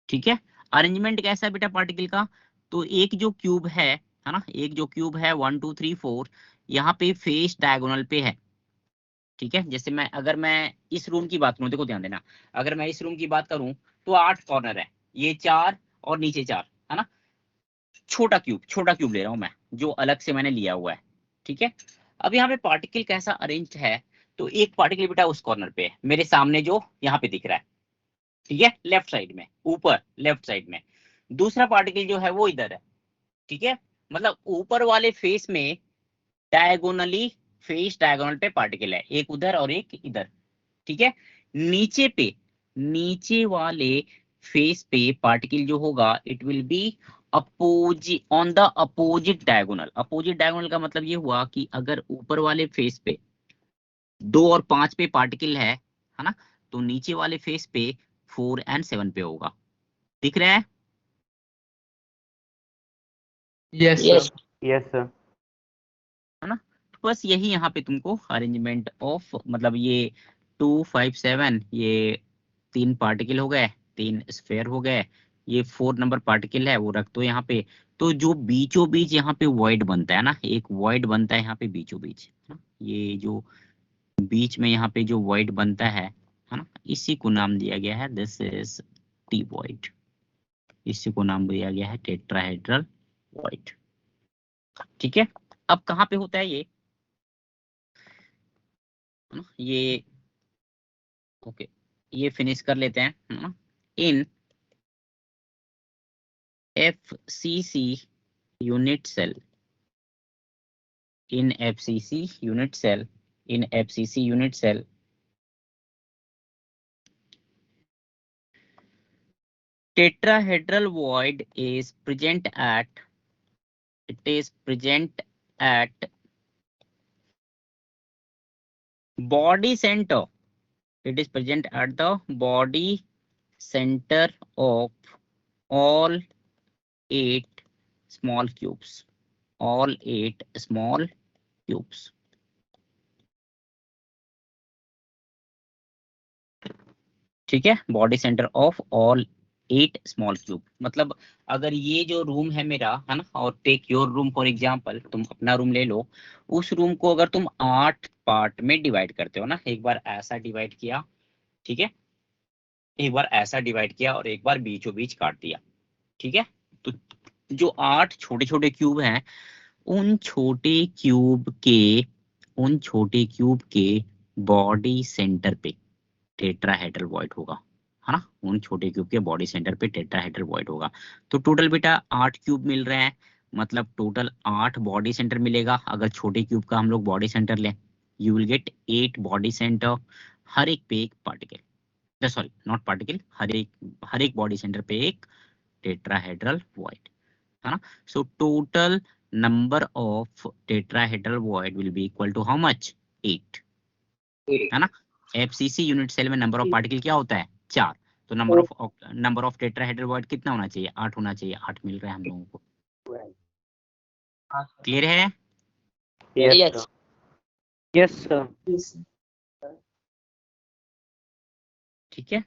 ठीक है। अरेंजमेंट कैसा है बेटा पार्टिकल का, तो एक जो क्यूब है ना, एक जो क्यूब है 1 2 3 4, यहाँ पे फेस डायगोनल पे है, ठीक है। जैसे अगर मैं इस रूम की बात करूं, देखो ध्यान देना, अगर मैं इस रूम की बात करूं तो 8 कॉर्नर है, ये 4 और नीचे 4, है ना। छोटा क्यूब ले रहा हूं मैं, जो अलग से मैंने लिया हुआ है, ठीक है। अब यहाँ पे पार्टिकल कैसा अरेंज्ड है, तो एक पार्टिकल बेटा उस कॉर्नर पे है, मेरे सामने जो यहाँ पे दिख रहा है, ठीक है, लेफ्ट साइड में, ऊपर लेफ्ट साइड में। दूसरा पार्टिकल जो है वो इधर है, ठीक है। मतलब ऊपर वाले फेस में डायगोनली, फेस डायगोनल पे पार्टिकल है, एक उधर और एक इधर, ठीक है। नीचे वाले फेस पे पार्टिकल जो होगा, it will be on the opposite diagonal. Opposite diagonal का मतलब ये हुआ कि अगर ऊपर वाले फेस पे 2 और 5 पे पार्टिकल है ना, तो नीचे वाले फेस पे 4 और 7 पे होगा। दिख रहा है? Yes yes sir. Yes sir. है ना। तो बस यही यहाँ पे तुमको अरेंजमेंट ऑफ, मतलब ये 2 5 7, ये 3 पार्टिकल हो गए, 3 स्फेयर हो गए, ये 4 नंबर पार्टिकल है वो रख दो यहाँ पे। तो जो बीचों बीच यहाँ पे वॉइड बनता है ना, एक वॉइड बनता है यहाँ पे बीचों बीच, है ना? ये जो बीच में यहाँ पे जो वॉइड बनता है ना, इसी को नाम दिया गया है, दिस इज टी वॉइड। इसी को नाम दिया गया है टेट्राहेड्रल वॉइड, ठीक है। अब कहाँ पे होता है ये, है ना, ये ओके, ये फिनिश कर लेते हैं, है ना। In FCC unit cell, in FCC unit cell, tetrahedral void is present at body center. It is present at the body center of all 8 small cubes. All 8 small cubes. ठीक है, body centre of all 8 small cube. मतलब अगर ये जो room है मेरा, है ना, और take your room for example, तुम अपना रूम ले लो, उस रूम को अगर तुम 8 पार्ट में डिवाइड करते हो ना, एक बार ऐसा डिवाइड किया, ठीक है, एक बार ऐसा डिवाइड किया और एक बार बीचों बीच काट दिया, ठीक है। तो जो 8 छोटे छोटे क्यूब हैं, उन छोटे क्यूब के बॉडी सेंटर पे टेट्राहेड्रल वॉइड होगा, है ना। उन छोटे क्यूब के बॉडी सेंटर पे टेट्राहेड्रल वॉइड होगा। तो टोटल बेटा 8 क्यूब मिल रहे हैं, मतलब टोटल 8 बॉडी सेंटर मिलेगा। अगर छोटे क्यूब का हम लोग बॉडी सेंटर लें, you will get 8 body centre, हर एक पे एक पार्टिकल, सॉरी नॉट पार्टिकल, हर एक बॉडी सेंटर पे एक टेट्राहेड्रल वॉइड, है ना। So total number of tetrahedral void will be equal to how much, 8, है ना। FCC यूनिट सेल में नंबर ऑफ पार्टिकल क्या होता है, 4। तो नंबर ऑफ टेट्राहेड्रल वॉइड कितना होना चाहिए, 8 होना चाहिए। 8 मिल रहा है हम लोगों को। क्लियर है? Yes yes sir. Yes sir. ठीक है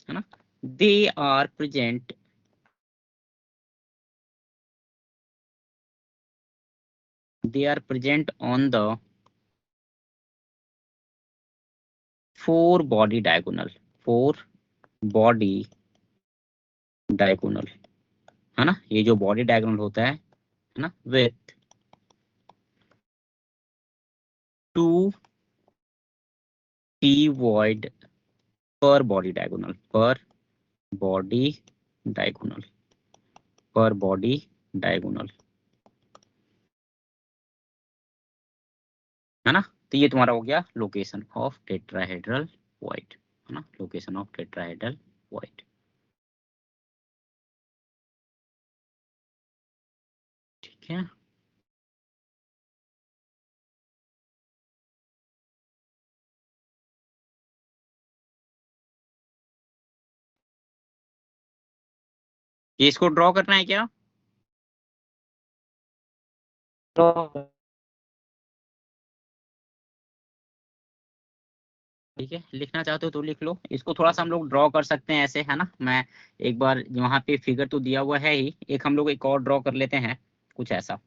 ना, they are present on the 4 body diagonal है ना, ये जो बॉडी डायगोनल होता है ना, with 2 p void per body diagonal है ना। तो ये तुम्हारा हो गया लोकेशन ऑफ टेट्राहेड्रल वॉइड, है ना, लोकेशन ऑफ टेट्राहेड्रल वॉइड। ठीक है, ये इसको ड्रॉ करना है क्या? ठीक है, लिखना चाहते हो तो लिख लो, इसको थोड़ा सा हम लोग ड्रॉ कर सकते हैं ऐसे, है ना। मैं एक बार वहां पे फिगर तो दिया हुआ है ही, एक हम लोग एक और ड्रॉ कर लेते हैं कुछ ऐसा।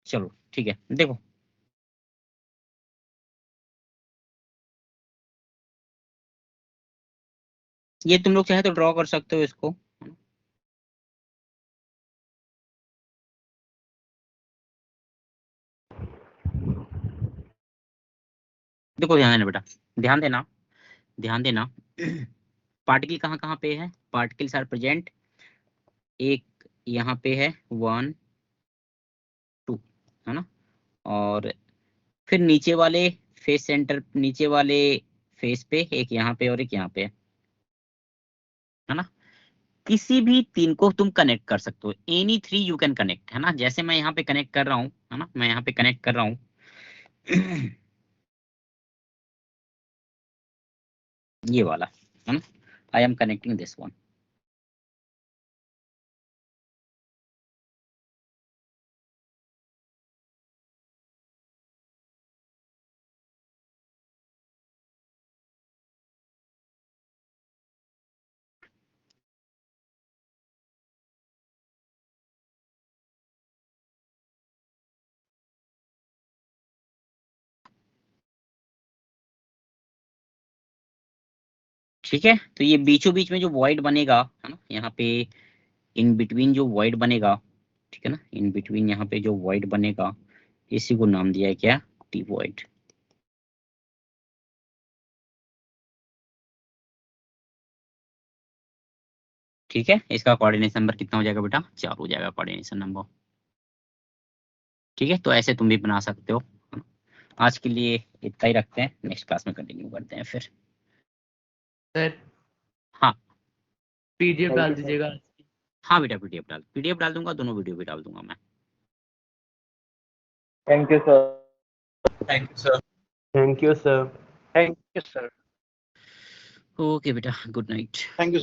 चलो ठीक है, देखो ये तुम लोग चाहे तो ड्रॉ कर सकते हो इसको। देखो ध्यान देना बेटा, ध्यान देना, ध्यान देना। पार्टिकल कहाँ कहाँ पे है? पार्टिकल्स आर प्रेजेंट, एक यहाँ पे है 1 2, है ना, और फिर नीचे वाले फेस सेंटर, नीचे वाले फेस पे एक यहाँ पे और एक यहाँ पे, है ना। किसी भी तीन को तुम कनेक्ट कर सकते हो, एनी 3 यू कैन कनेक्ट, है ना। जैसे मैं यहाँ पे कनेक्ट कर रहा हूँ, है ना, मैं यहाँ पे कनेक्ट कर रहा हूँ। ये वाला, है ना, I am connecting this one. ठीक है, तो ये बीचों बीच में जो वॉइड बनेगा, है ना, यहाँ पे इन बिटवीन जो वॉइड बनेगा, ठीक है ना, इन बिटवीन यहाँ पे जो वॉइड बनेगा, इसी को नाम दिया है क्या? T void. ठीक है, इसका कोऑर्डिनेशन नंबर कितना हो जाएगा बेटा? 4 हो जाएगा कोऑर्डिनेशन नंबर। ठीक है, तो ऐसे तुम भी बना सकते हो। आज के लिए इतना ही रखते हैं, नेक्स्ट क्लास में कंटिन्यू करते हैं फिर। सर हाँ पीडीएफ डाल दीजिएगा। हाँ बेटा, पीडीएफ डाल दूंगा, दोनों वीडियो भी डाल दूंगा मैं। Thank you sir. Thank you sir. Thank you sir. Thank you sir. Okay बेटा, गुड नाइट। Thank you.